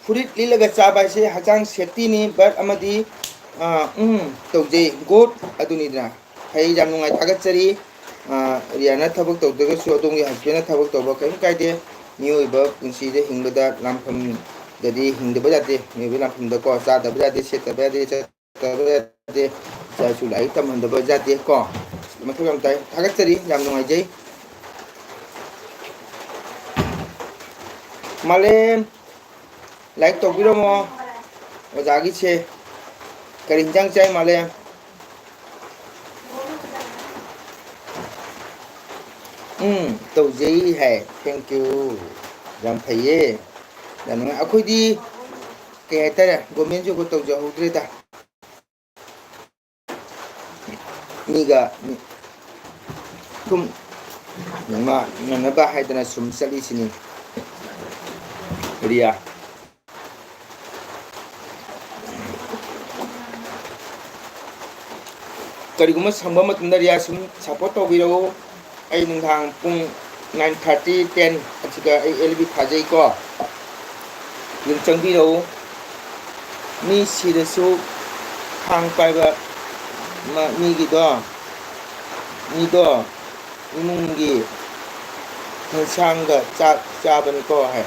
ꯐꯨꯔꯤꯠ ꯂꯤꯠꯂꯒ ꯆꯥꯕ ꯍꯥꯏꯁꯦ ꯍꯛꯆꯥꯡ ꯁꯦꯐꯇꯤꯅꯤ ꯕꯠ ꯑꯃꯗꯤ ꯇꯧꯖꯩ ꯒꯨꯗ ꯑꯗꯨꯅꯤꯗꯅ ꯐꯩ ꯌꯥꯝ ꯅꯨꯡꯉꯥꯏ ꯊꯥꯒꯠꯆꯔꯤ ꯔꯤꯌꯥꯅ ꯊꯕꯛ ꯇꯧꯗ꯭ꯔꯒꯁꯨ ꯑꯗꯣꯝꯒꯤ ꯍꯁꯕꯦꯟꯅ ꯊꯕꯛ ꯇꯧꯕ ꯀꯔꯤꯝ ꯀꯥꯏꯗꯦ ꯃꯤꯑꯣꯏꯕ ꯄꯨꯟꯁꯤꯗ ꯍꯤꯡꯕꯗ ꯂꯥꯟꯐꯝꯗꯗꯤ ꯍꯤꯡꯗꯕ ꯌꯥꯗꯦ ꯃꯤꯑꯣꯏꯕ ꯂꯥꯟꯐꯝꯗꯀꯣ ꯆꯥꯗꯕ ꯌꯥꯗꯦ ꯁꯦꯠꯇꯕ ꯌꯥꯗꯦ ꯆꯠꯇꯕ ꯌꯥꯗꯦ ꯏꯆꯥꯁꯨ ꯂꯥꯏꯔꯤꯛ ꯇꯝꯍꯟꯗꯕ ꯌꯥꯗꯦ ꯀꯣ ꯃꯊꯧ ꯌꯥꯝ ꯇꯥꯏ ꯊꯥꯒꯠꯆꯔꯤ ꯌꯥꯝ ꯅꯨꯡꯉꯥꯏꯖꯩ ꯃꯥꯂꯦꯝ ꯂꯥꯏꯛ ꯇꯧꯕꯤꯔꯝꯃꯣ ꯑꯣꯖꯥꯒꯤꯁꯦ ꯀꯔꯤ ꯍꯤꯟꯖꯥꯡ ꯆꯥꯏ ꯃꯥꯂꯦꯝ ꯇꯧꯖꯩ ꯍꯥꯏ ꯊꯦꯡꯀ꯭ꯌꯨ ꯌꯥꯝ ꯐꯩꯌꯦ ꯌꯥꯝ ꯅꯨꯡꯉꯥꯏ ꯑꯩꯈꯣꯏꯗꯤ ꯀꯩ ꯍꯥꯏꯇꯥꯔꯦ ꯒꯣꯔꯃꯦꯟ ꯖꯣꯕ ꯇꯧꯖꯍꯧꯗ꯭ꯔꯦꯗ ꯃꯤꯒ ꯁꯨꯝ ꯅꯪꯅꯕ ꯍꯥꯏꯗꯅ ꯁꯨꯝ ꯆꯠꯂꯤꯁꯤꯅꯤ ꯔꯤꯌꯥ ꯀꯔꯤꯒꯨꯝꯕ ꯁꯪꯕ ꯃꯇꯝꯗ ꯔꯤꯌꯥ ꯁꯨꯝ ꯁꯞꯄꯣꯔꯠ ꯇꯧꯕꯤꯔꯛꯎ ꯑꯩ ꯅꯨꯡꯗꯥꯡ ꯄꯨꯡ 9:30 10 ꯑꯁꯤꯗ ꯑꯩ ꯑꯦꯜꯕꯤ ꯊꯥꯖꯩꯀꯣ ꯑꯗꯨꯝ ꯆꯪꯕꯤꯔꯛꯎ ꯃꯤ ꯁꯤꯔꯁꯨ ꯊꯥꯡ ꯄꯥꯏꯕ ꯃꯤꯗꯣ ꯏꯃꯨꯡꯒꯤ ꯌꯦꯟꯁꯥꯡꯒ ꯆꯥꯛ ꯆꯥꯕꯅꯤꯀꯣ ꯍꯥꯏ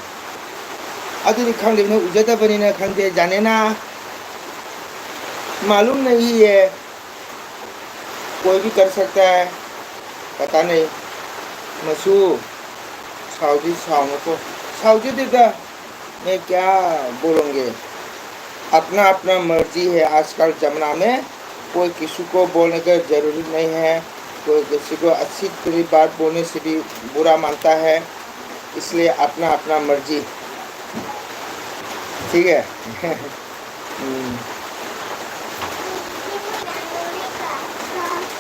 अदुनी खंगदे न उजदबनी न खंगदे जाने ना मालूम नहीं है कोई भी कर सकता है पता नहीं मसू साउदी साउन को साउदी देगा मैं क्या बोलूँगे अपना अपना मर्जी है आजकल जमाना में कोई किसी को बोलने का जरूरी नहीं है कोई किसी को अच्छी बुरी बात बोलने से भी बुरा मानता है इसलिए अपना अपना मर्जी ठीक है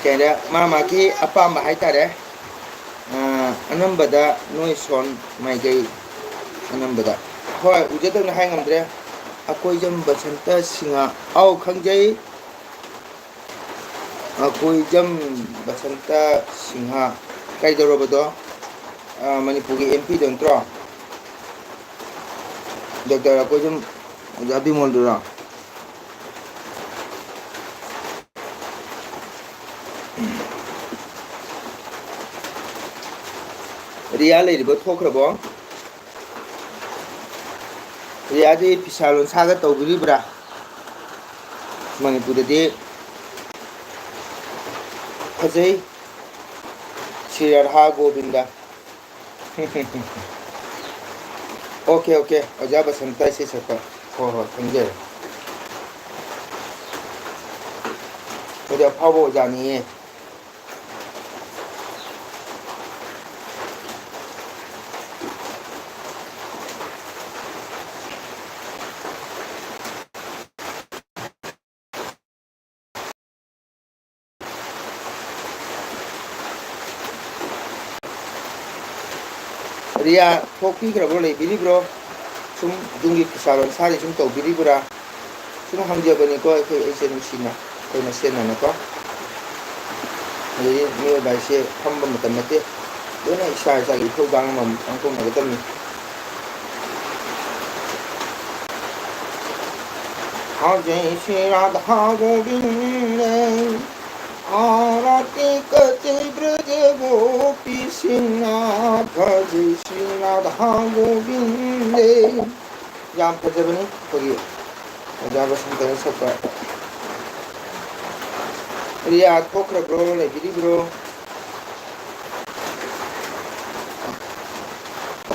कह रहे मामा की अपाम है तारे अनंबदा नोई सोन माइगई अनंबदा होय उजदब न हाय ngамद्रे अकोई जम बसंत सिंगा आउ खंगजई अकोई जम बसंत सिंहा काइदरोबदो मणिपुर की एमपी दंत्रो डॉक्टर अकोई जम जाबी मोलदुरा 리아 레이버 토크라보 리아디 피살론 사가 떠그리브라 머니푸르디 파제이 시라하 고빈다 오케이 오케이 어자바 선타이시 쳤다 호호 경제 어디 파보자니 리아 토끼 그러고 레비리브로 좀 둥기 살은 살이 좀 더 비리브라 좀 함겨보니까 그 에세는 시나 그나 세나나까 이 미어 바이시 한번 못한 것때 너네 이사이사 이 표방은 안고 나거든 하제 시라다 하고 빈네 아라티 끝에 브르제고 피시나 가지시나 하고 빈네 양 퍼져보니 거기 어자바 상태는 섞어 리아 토크라 브로 레비리 브로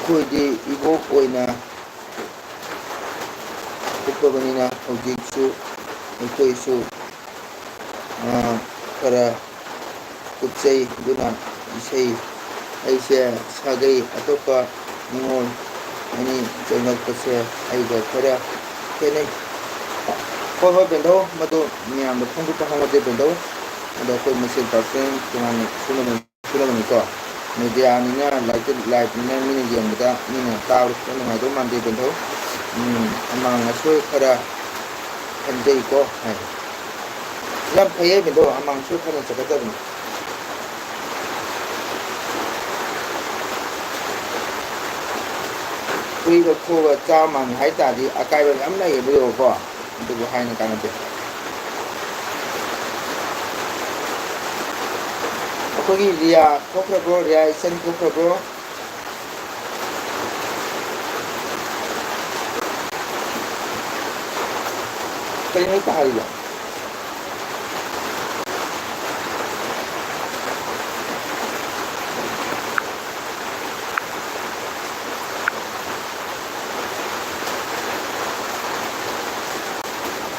거기 이거 보이나 국가번이나 어디수 이거이수 para kupsay guna isay ay siya sagay atopa ningon ani jangal kasi ay ga para kene ko bendo madu niam da phongu ta hangade bendo ado ko mesin person tuman sunan ko media ni na like ni ni jam da ni na taw ko na do man de bendo amang asoi para hanjai ko hai lam phaye bendo amang su khana chakata bin kui ko ko cha man hai ta di akai ba am lai bo ko du hai na kana de ko gi lia ko bro ria sen ko bro kai ni ta hari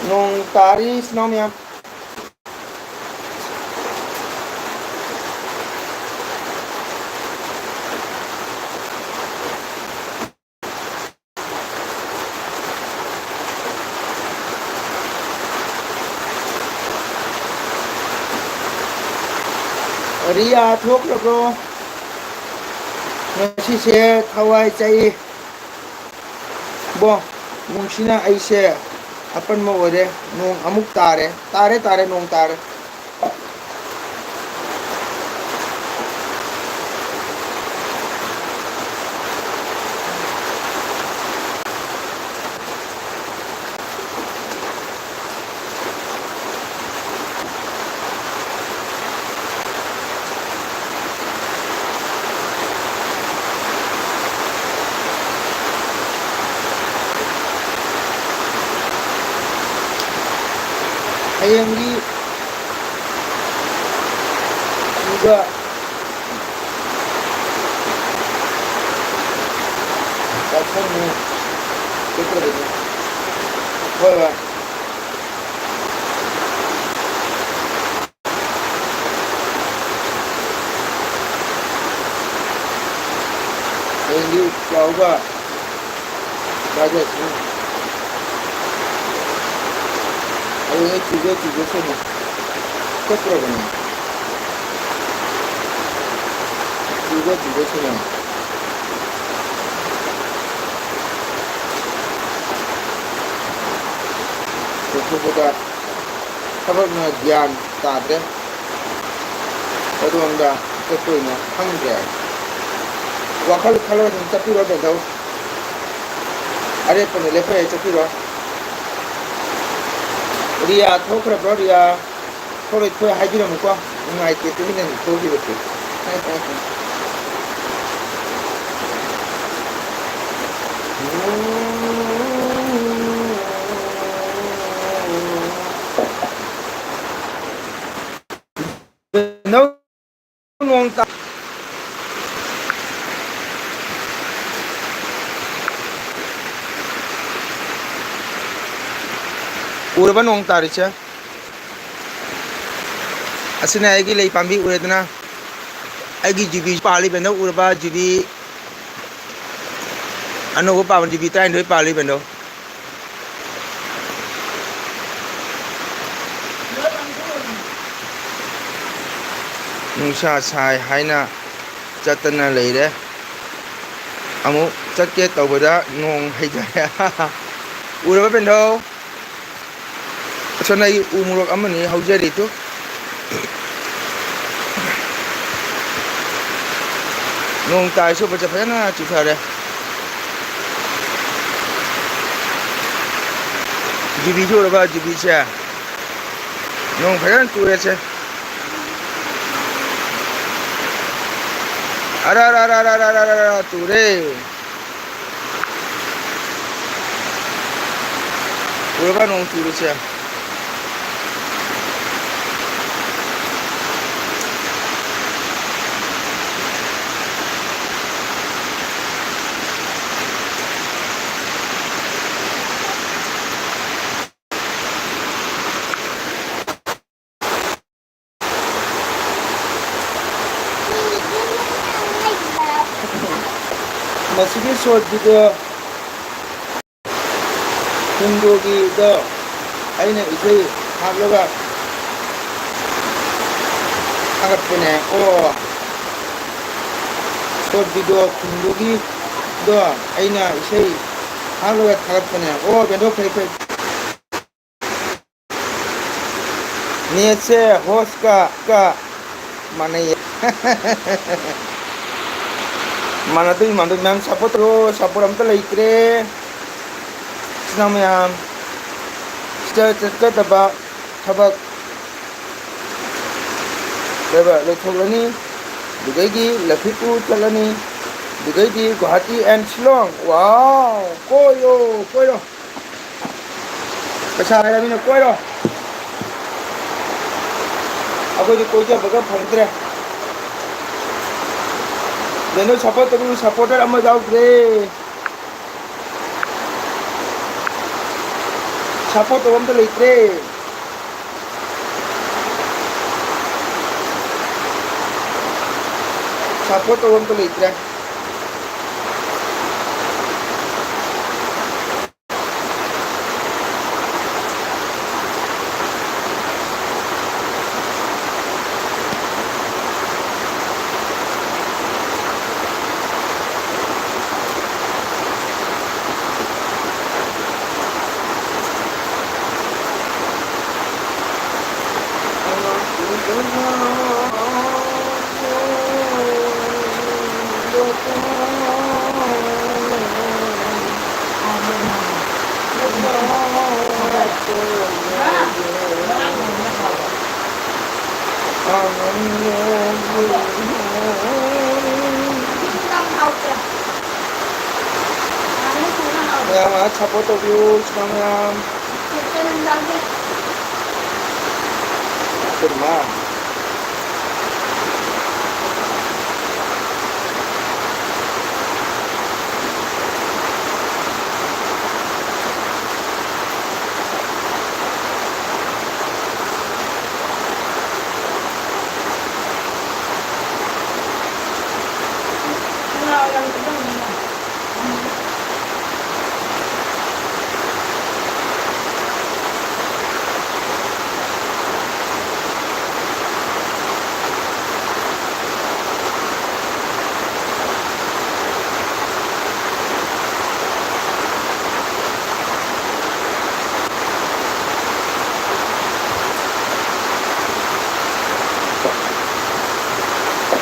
nung tari sinamya Ria thuốc rồi bro Ngasi xe thawai chay Bo Nung sina ay xe Apan mo ore Nung amuk tare nung tare Hayanggi juga kasar ni kita ini boleh hayanggi juga baca sini ini juga sini keprogram juga sini kita kabarnya gian tadi itu anda ketuanya hangga wakal kalau yang tapi lo dah tahu ada penelpon yang tapi lo Ria thokra bro ria thore thoi haijira mukwa ngai ke tu ni thoi bi No, nong ta. Urba nong taricha. Asina agi lei pambi uredna. Agi jibi pali bendo urba jibi. Ano ko pa jibi tain doi pali bendo. Nungsa sai haina chatana leire. Amu chatke tawbada nong haijaya. Urba bendo. Sanai umurok amani haujari tu. Nong tai su baca fayana chithare. Jibi chu ba jibi cha. Nong fayan tu re che. Ara tu re. Urba nong tu re che. Masih short video kundogi do aina isai habloga agak pene oh short video kundogi do aina isai habloga agak pene oh bendo kai niche host ka mana ya mana tuh mantu memang support am tuh laikre senang memang kita tabak lekok lani dugai lakiku calani dugai di Guwahati and Shillong wow koyo pasal kami nak koyo aku di koyo baga pangtre Bendo supporter amma jauh re. Support om to leitre. Support om to leitre. Ya, support of you, semangat. Terima.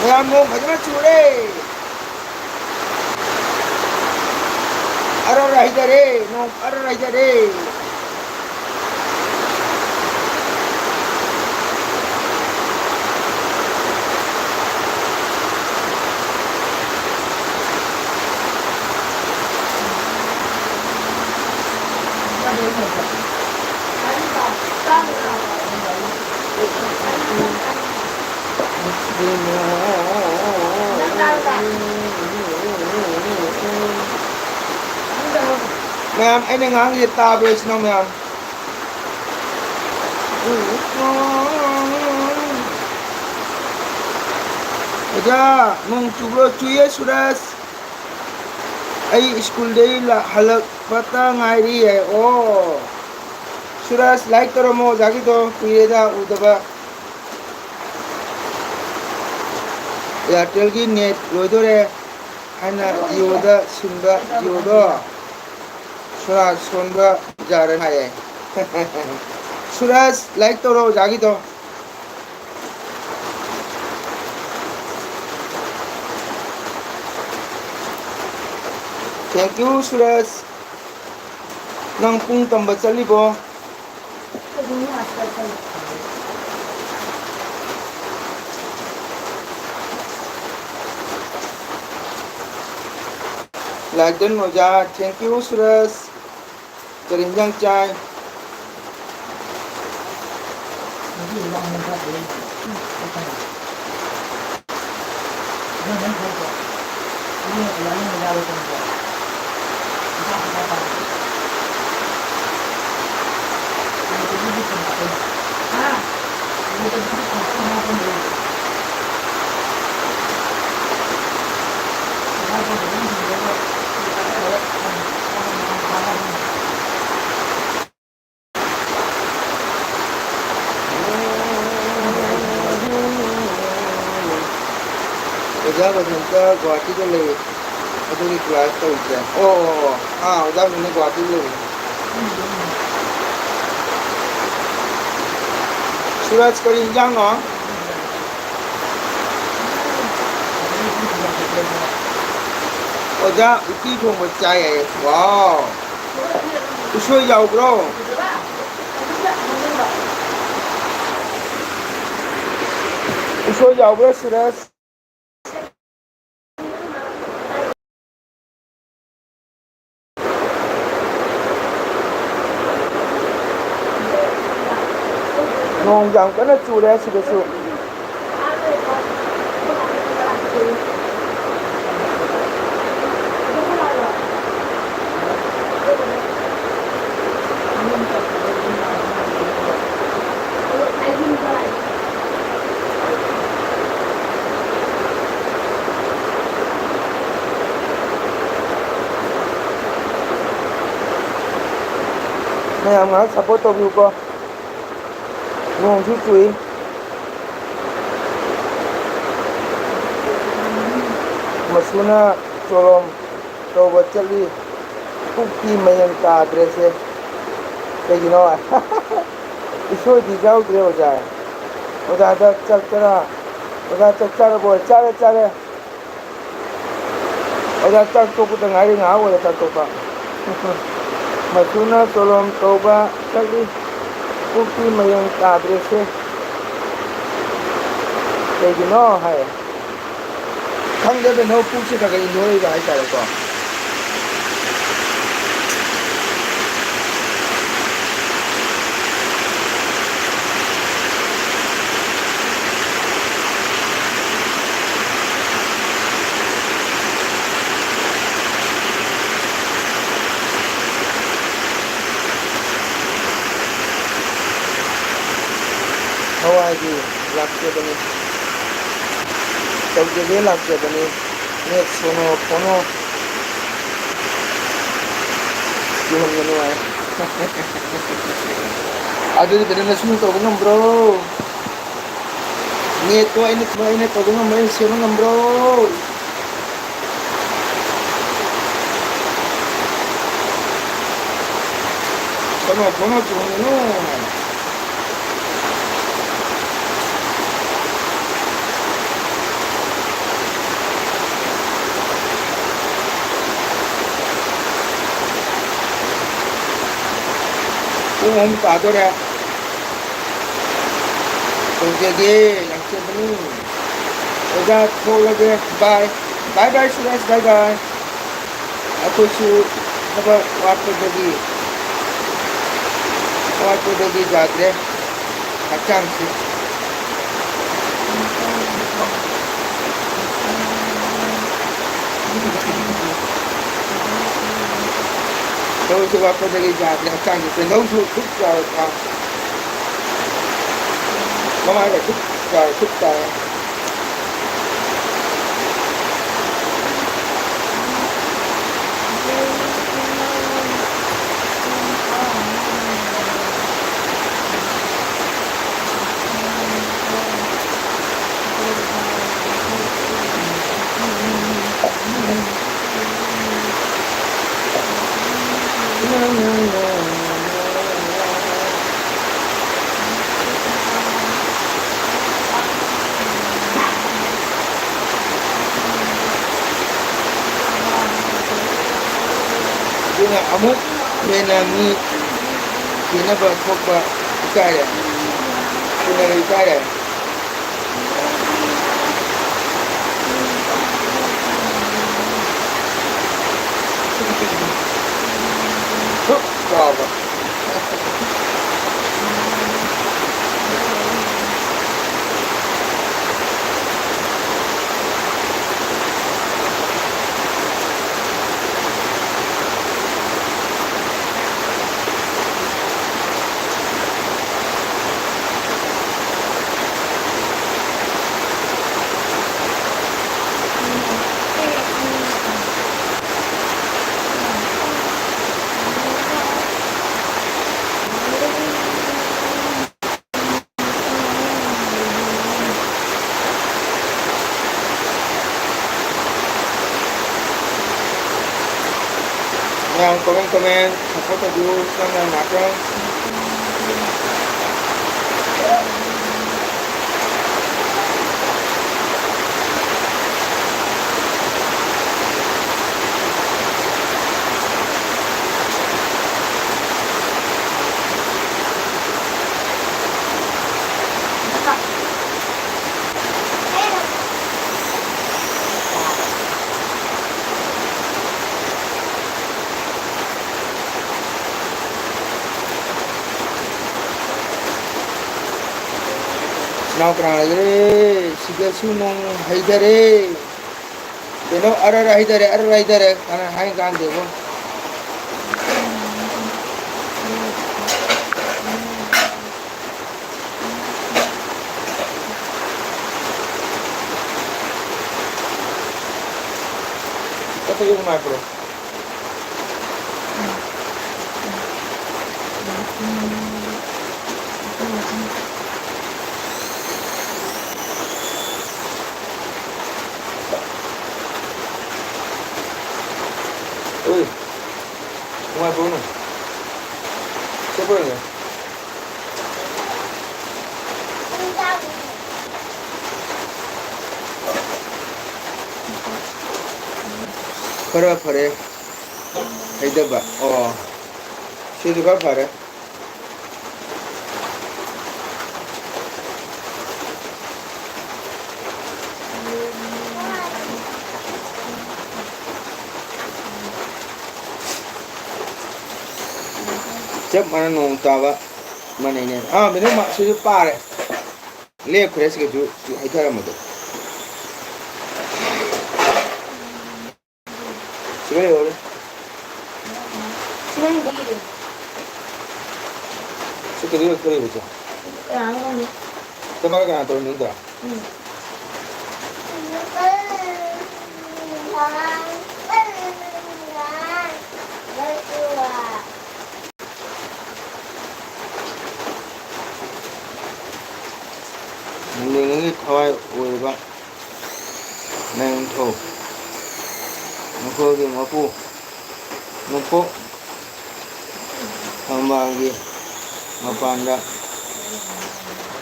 Ngomong bagaimana cure? Arah rahidare, no arah rahidare. Ma'am, anh đang ngang gì ta về xin ma'am. Aja, nung chublo chuye suras. Ay school day la halak pata ngairi hai. Oh. Suras like karo mo jagi to kuye da udaba. Ya telgi net lodore. Ana Jioda Simba Jioda Suraj Sonba Jaran hai. Suraj like to ro jagi to. Thank you Suraj. Nang pung tamba chali bo. Like dan moja, thank you Suraj. Kerinjang chai. Oja Bajanta Guwahati ko le. Adugi class to ija. Oh, Oja mine Guwahati le. Suraj Kerinjang no. Oja uti thong một chai ai. Wow. Usoi giàu bro. Usoi giàu bro Suraj. Nong yang kana chu le su su. Mày ngã support to view ko. Nong chu chui. Masuna cholom to bachali kuki mayan ka address hai. Kaya no. Iso di jao gre ho jaye. Oda da chal chara. Oda chal chara boy chare chare. Oda chal to ku ngari nga wo chal to ka. Masuna cholom to ba chali kuki mayan ka address hai. Kaya no hai. 상대는 너 푹시다가 이 노래가 있다고. 하와이지 락제더니 저기에 락제더니 내 손으로 번호 유흥연이 와요. 아들이 되는 숨을 떠보는 bro. 네 또 ini 떠보는 뭐 세우는 bro. 번호 주면은 Om Padora. Jadi yang sebelum udah lagi bye bye Suraj bye bye. Aku su apa waktu jadi ꯑꯋꯥꯠꯄꯗꯒꯤ ꯌꯥꯗ꯭ꯔꯦ ꯍꯛꯆꯥꯡꯁꯤ ꯊꯕꯛꯁꯨ ꯋꯥꯠꯄꯗꯒꯤ ꯌꯥꯗ꯭ꯔꯦ ꯍꯛꯆꯥꯡꯁꯤ ꯄꯦꯟꯙꯧꯁꯨ ꯊꯨꯛ ꯆꯥꯎꯔꯛꯄ ꯃꯃꯥꯏꯒ ꯊꯨꯛ ꯆꯥꯎꯔ ꯊꯨꯛ ꯇꯥꯏ ꯑꯗꯨꯅ ꯑꯃꯨꯛ ꯍꯦꯟꯅ ꯃꯤ ꯊꯤꯅꯕ ꯊꯣꯛꯄ ꯏꯀꯥꯏꯔꯦ ꯊꯤꯅꯕ ꯏꯀꯥꯏꯔꯦ ꯊꯨꯛ ꯆꯥꯎꯕ yang komen support tadi dengan macam nào cái này siga sunong haidare nó ara haidare karena hai gan debo kata yung macro ui ngoài bố này xếp bữa này khara phare haidaba sidu ka phare chấp mana nong tawa mana ini menu mak suju pare le fresh ke ju haidara modo sigai ore 시간이 되기를. situ dia kore bocha 안 가네. tamara kana to ninda 응. ngi thawai oiba nang tho ngoko ge ngoko hambangi mapanda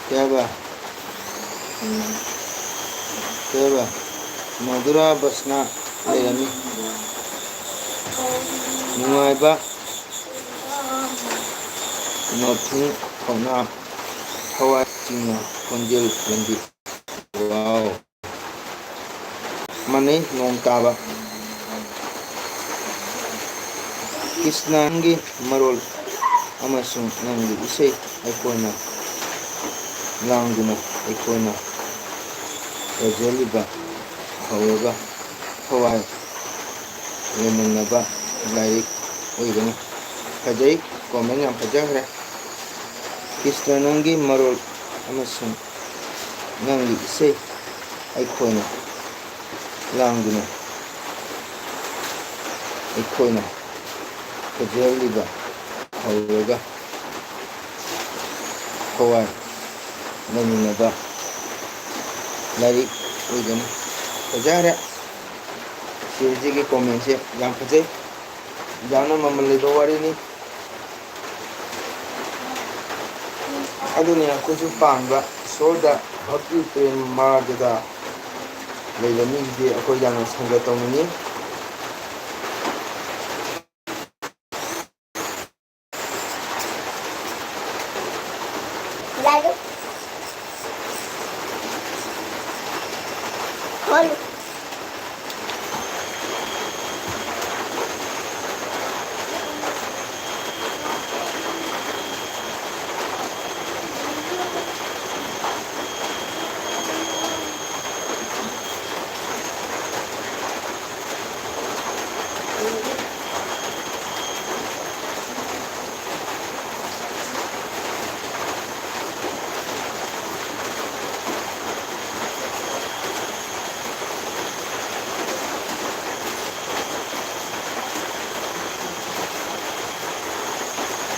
keba madura basna lerami nungaiba nothing khona thawai chingna konjel lendi wow mane nong taba kisnangi marol ꯑꯃꯁꯨꯡ ꯅꯪꯒꯤ ꯏꯁꯩ ꯑꯩꯈꯣꯏꯅ ꯂꯥꯡꯗꯨꯅ ꯑꯩꯈꯣꯏꯅ ꯐꯖꯂꯤꯕ ꯍꯧꯔꯒ ꯊꯋꯥꯏ ꯂꯩꯃꯤꯟꯅꯕ ꯂꯥꯏꯔꯤꯛ ꯑꯣꯏꯒꯅꯤ ꯐꯖꯩ ꯀꯣꯃꯦꯟ ꯌꯥꯝ ꯐꯖꯈ꯭ꯔꯦ ꯀ꯭ꯔꯤꯁꯅ ꯅꯪꯒꯤ ꯃꯔꯣꯜ ꯑꯃꯁꯨꯡ ꯅꯪꯒꯤ ꯏꯁꯩ ꯑꯩꯈꯣꯏꯅ ꯂꯥꯡꯗꯨꯅ ꯑꯩꯈꯣꯏꯅ ꯐꯖꯂꯤꯕ ꯍꯧꯔꯒ ꯊꯋꯥꯏ ꯂꯩꯃꯤꯟꯅꯕ ꯂꯥꯏꯔꯤꯛ ꯑꯣꯏꯒꯅꯤ ꯐꯖꯈ꯭ꯔꯦ ꯁꯤꯒꯤ ꯀꯣꯃꯦꯟꯁꯦ ꯌꯥꯝ ꯐꯖꯩ ꯌꯥꯝꯅ ꯃꯃꯜ ꯂꯩꯕ ꯋꯥꯔꯤꯅꯤ ꯑꯗꯨꯅꯤ ꯑꯩꯈꯣꯏꯁꯨ ꯄꯥꯝꯕ ꯏꯁꯣꯔꯗ ꯚꯛꯇꯤ ꯄ꯭ꯔꯦꯝ ꯃꯥꯔꯒꯗ ꯂꯩꯕ ꯃꯤꯁꯤꯗꯤ ꯑꯩꯈꯣꯏ ꯌꯥꯝꯅ ꯁꯪꯒ ꯇꯧꯅꯤꯡꯉꯤ Lalu. Lalu.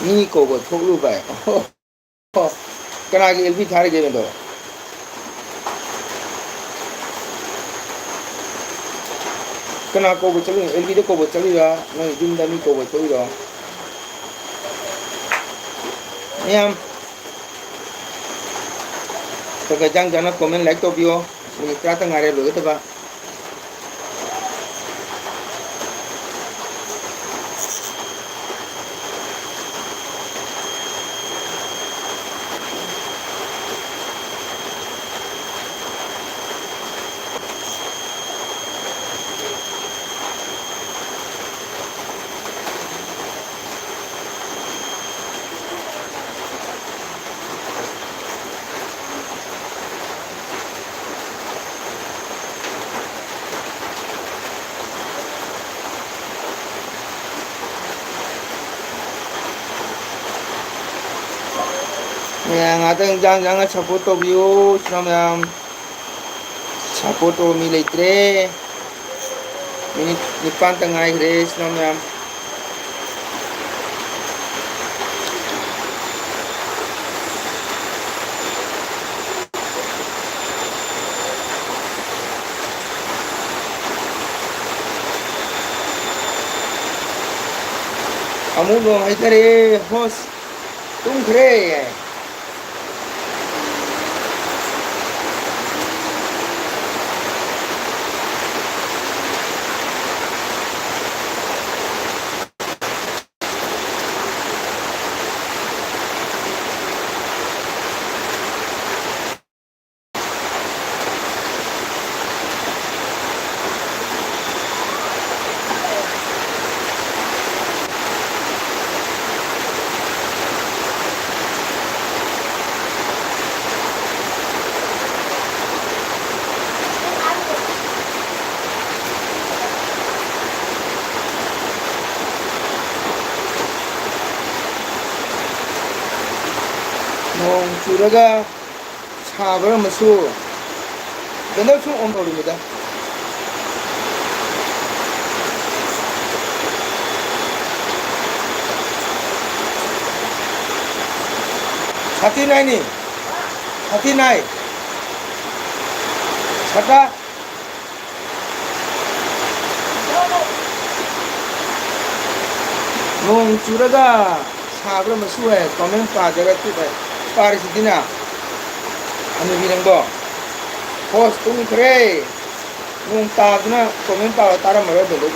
ꯃꯤ ꯀꯧꯕ ꯊꯣꯛꯂꯨꯕ ꯀꯅꯥꯒꯤ ꯑꯦꯜ ꯄꯤ ꯊꯥꯔꯤꯒꯦ ꯃꯗꯣ ꯀꯅꯥ ꯀꯧꯕ ꯆꯠꯂꯤꯅꯣ ꯑꯦꯜ ꯄꯤꯗ ꯀꯧꯕ ꯆꯠꯂꯤꯔꯥ ꯅꯪ ꯌꯨꯝꯗ ꯃꯤ ꯀꯧꯕ ꯊꯣꯛꯏꯔꯣ ꯃꯌꯥꯝ ꯈꯔ ꯆꯪ ꯆꯪꯅ ꯀꯣꯃꯦꯟ ꯂꯥꯏꯛ ꯇꯧꯕꯤꯌꯣ ꯃꯤꯅꯤꯠ 10 ꯇ ꯉꯥꯏꯔꯦ ꯂꯣꯏꯒꯗꯕ ꯃꯌꯥꯝ ꯉꯥꯛꯇꯪ ꯆꯪ ꯆꯪꯅ ꯁꯞꯄꯣꯔꯠ ꯇꯧꯕꯤꯌꯨ ꯁꯤꯅ ꯃꯌꯥꯝ ꯁꯞꯄꯣꯔꯠ ꯇꯧꯕ ꯃꯤ ꯂꯩꯇ꯭ꯔꯦ ꯃꯤꯅꯤꯠ 9 ꯇ ꯉꯥꯏꯈ꯭ꯔꯦ ꯁꯤꯅ ꯃꯌꯥꯝ ꯑꯃꯨꯛ ꯅꯣꯡ ꯍꯩꯊꯔꯦ ꯍꯣꯁ ꯇꯨꯝꯈ꯭ꯔꯦ ꯅꯣꯡ ꯆꯨꯔꯒ ꯁꯥꯕ ꯑꯃꯁꯨ ꯀꯩꯅꯣꯁꯨ ꯑꯣꯟ ꯇꯧꯔꯤꯃꯤꯗ ꯁꯥꯇꯤ 나이 사다 nung churaga sabra masue komen pa jaga tu pari sidina anu bilang bo host tung kre nung ta duna komen pa tara maro do do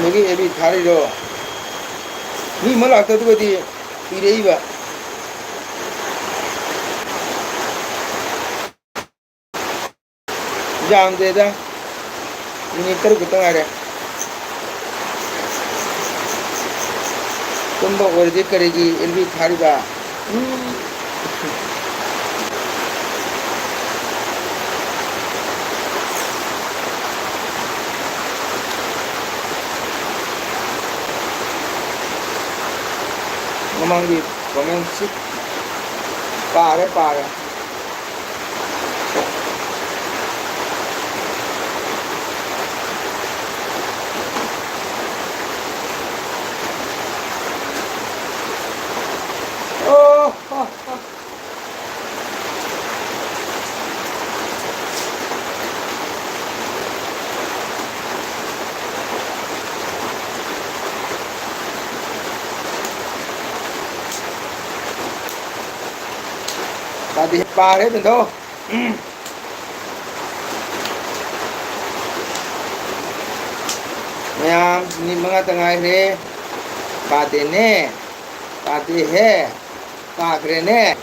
저기 애비 다리로 니 몰라 떠도 어디 이래 이봐 이제 안 되다 이니 떨고 떠나래 좀더 오래지 거리기 애비 다리가 ngomong di komen sih parah oh tadi parah itu tuh Ma'am, ini mga tengah ini pati he pa kre ne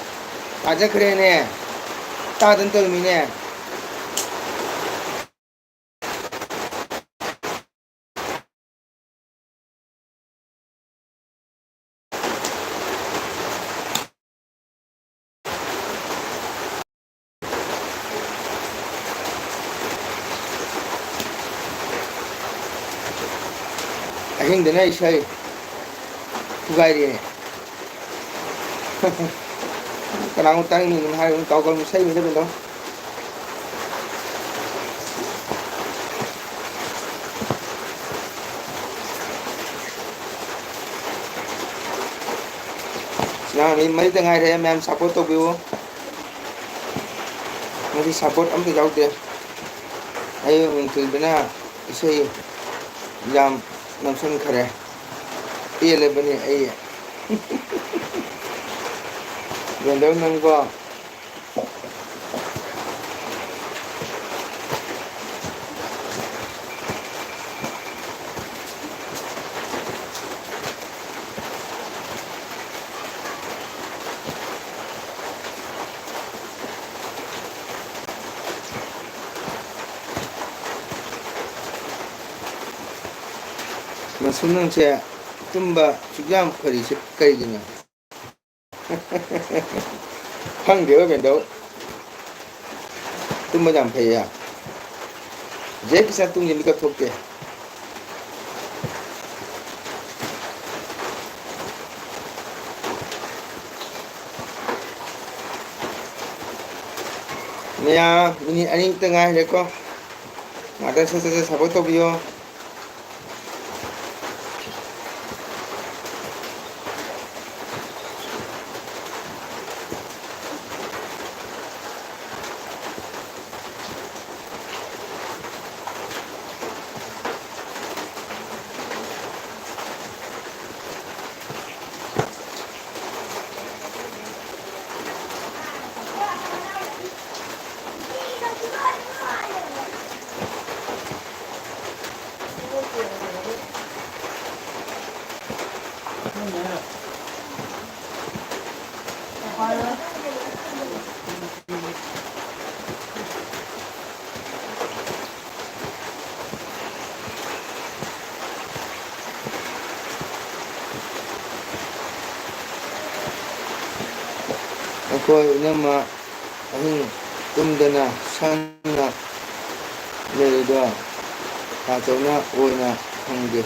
aja kre ne ta dan tol mi ne ahing dana isai tugari ne Karang utang ni hai kau kalau musai ni tu betul. Nah ni mấy tengah hari em support tu biu. Mesti support am tu jauh dia. Ayo mungkin benar isi jam namsun kare. Iya le bani iya. Vendau nang ko Masunang siya tumba sujam kari sekali gini. Hang dia bên đâu tum mà giảm phải à dễ cái sao tum gì mới thuộc kì nè ini anh tengah deh kok ada sesuatu sabot tu bio Ako nama ahing tumdana sana ledo katona oina hangge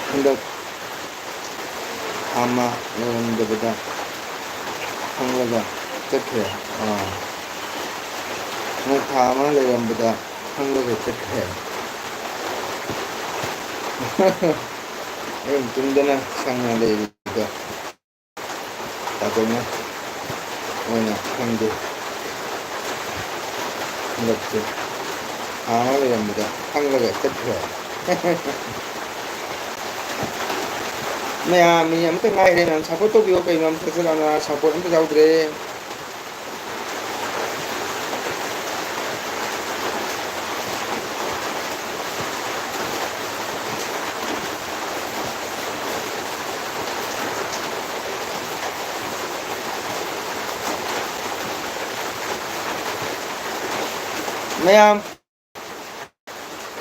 hendak ama yang berbeda hanglaga cekhe hendak ama yang berbeda hanglaga cekhe ahing tumdana sana ledo katona oina hangge hendak ama yang berbeda hanglaga cekhe Mẹ mình nhắm tới ngay đây làm sao có tốt biểu cái làm thực sự là sao có nó giàu đấy mayam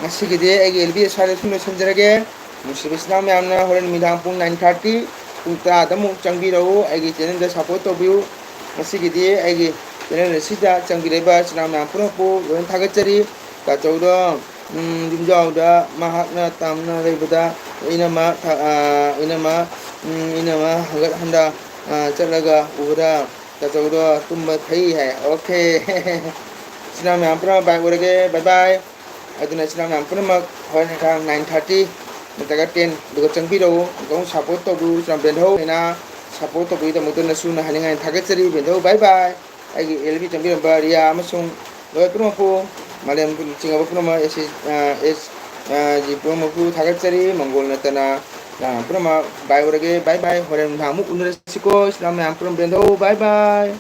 ngasigidi agi LB sare thumna sanjarage musibisna mayamna horen midang pung 9:30 pung ta damu changbirau agi channel da support tobiu ngasigidi agi channel sida changbireba china mayam punapu loin thagachari ta chawda jumjawda mahakna tamna leibada inama hagat handa chalaga ura ta chawda tumba thai hai okay china mayam pura bye urage bye bye aduna china mayam pura mak horen kang 9:30 nataga 10 duga changbirau gong support tobu china bendho ina support tobu da mutun suna haninga thagachari bendho bye bye agi LB changbiramba ria amasung loi punapu Malam cingapa pun es jipu mapu thagat cari manggol natana nah pun bye bye horen hamu unresiko Islam yang pun bendo bye bye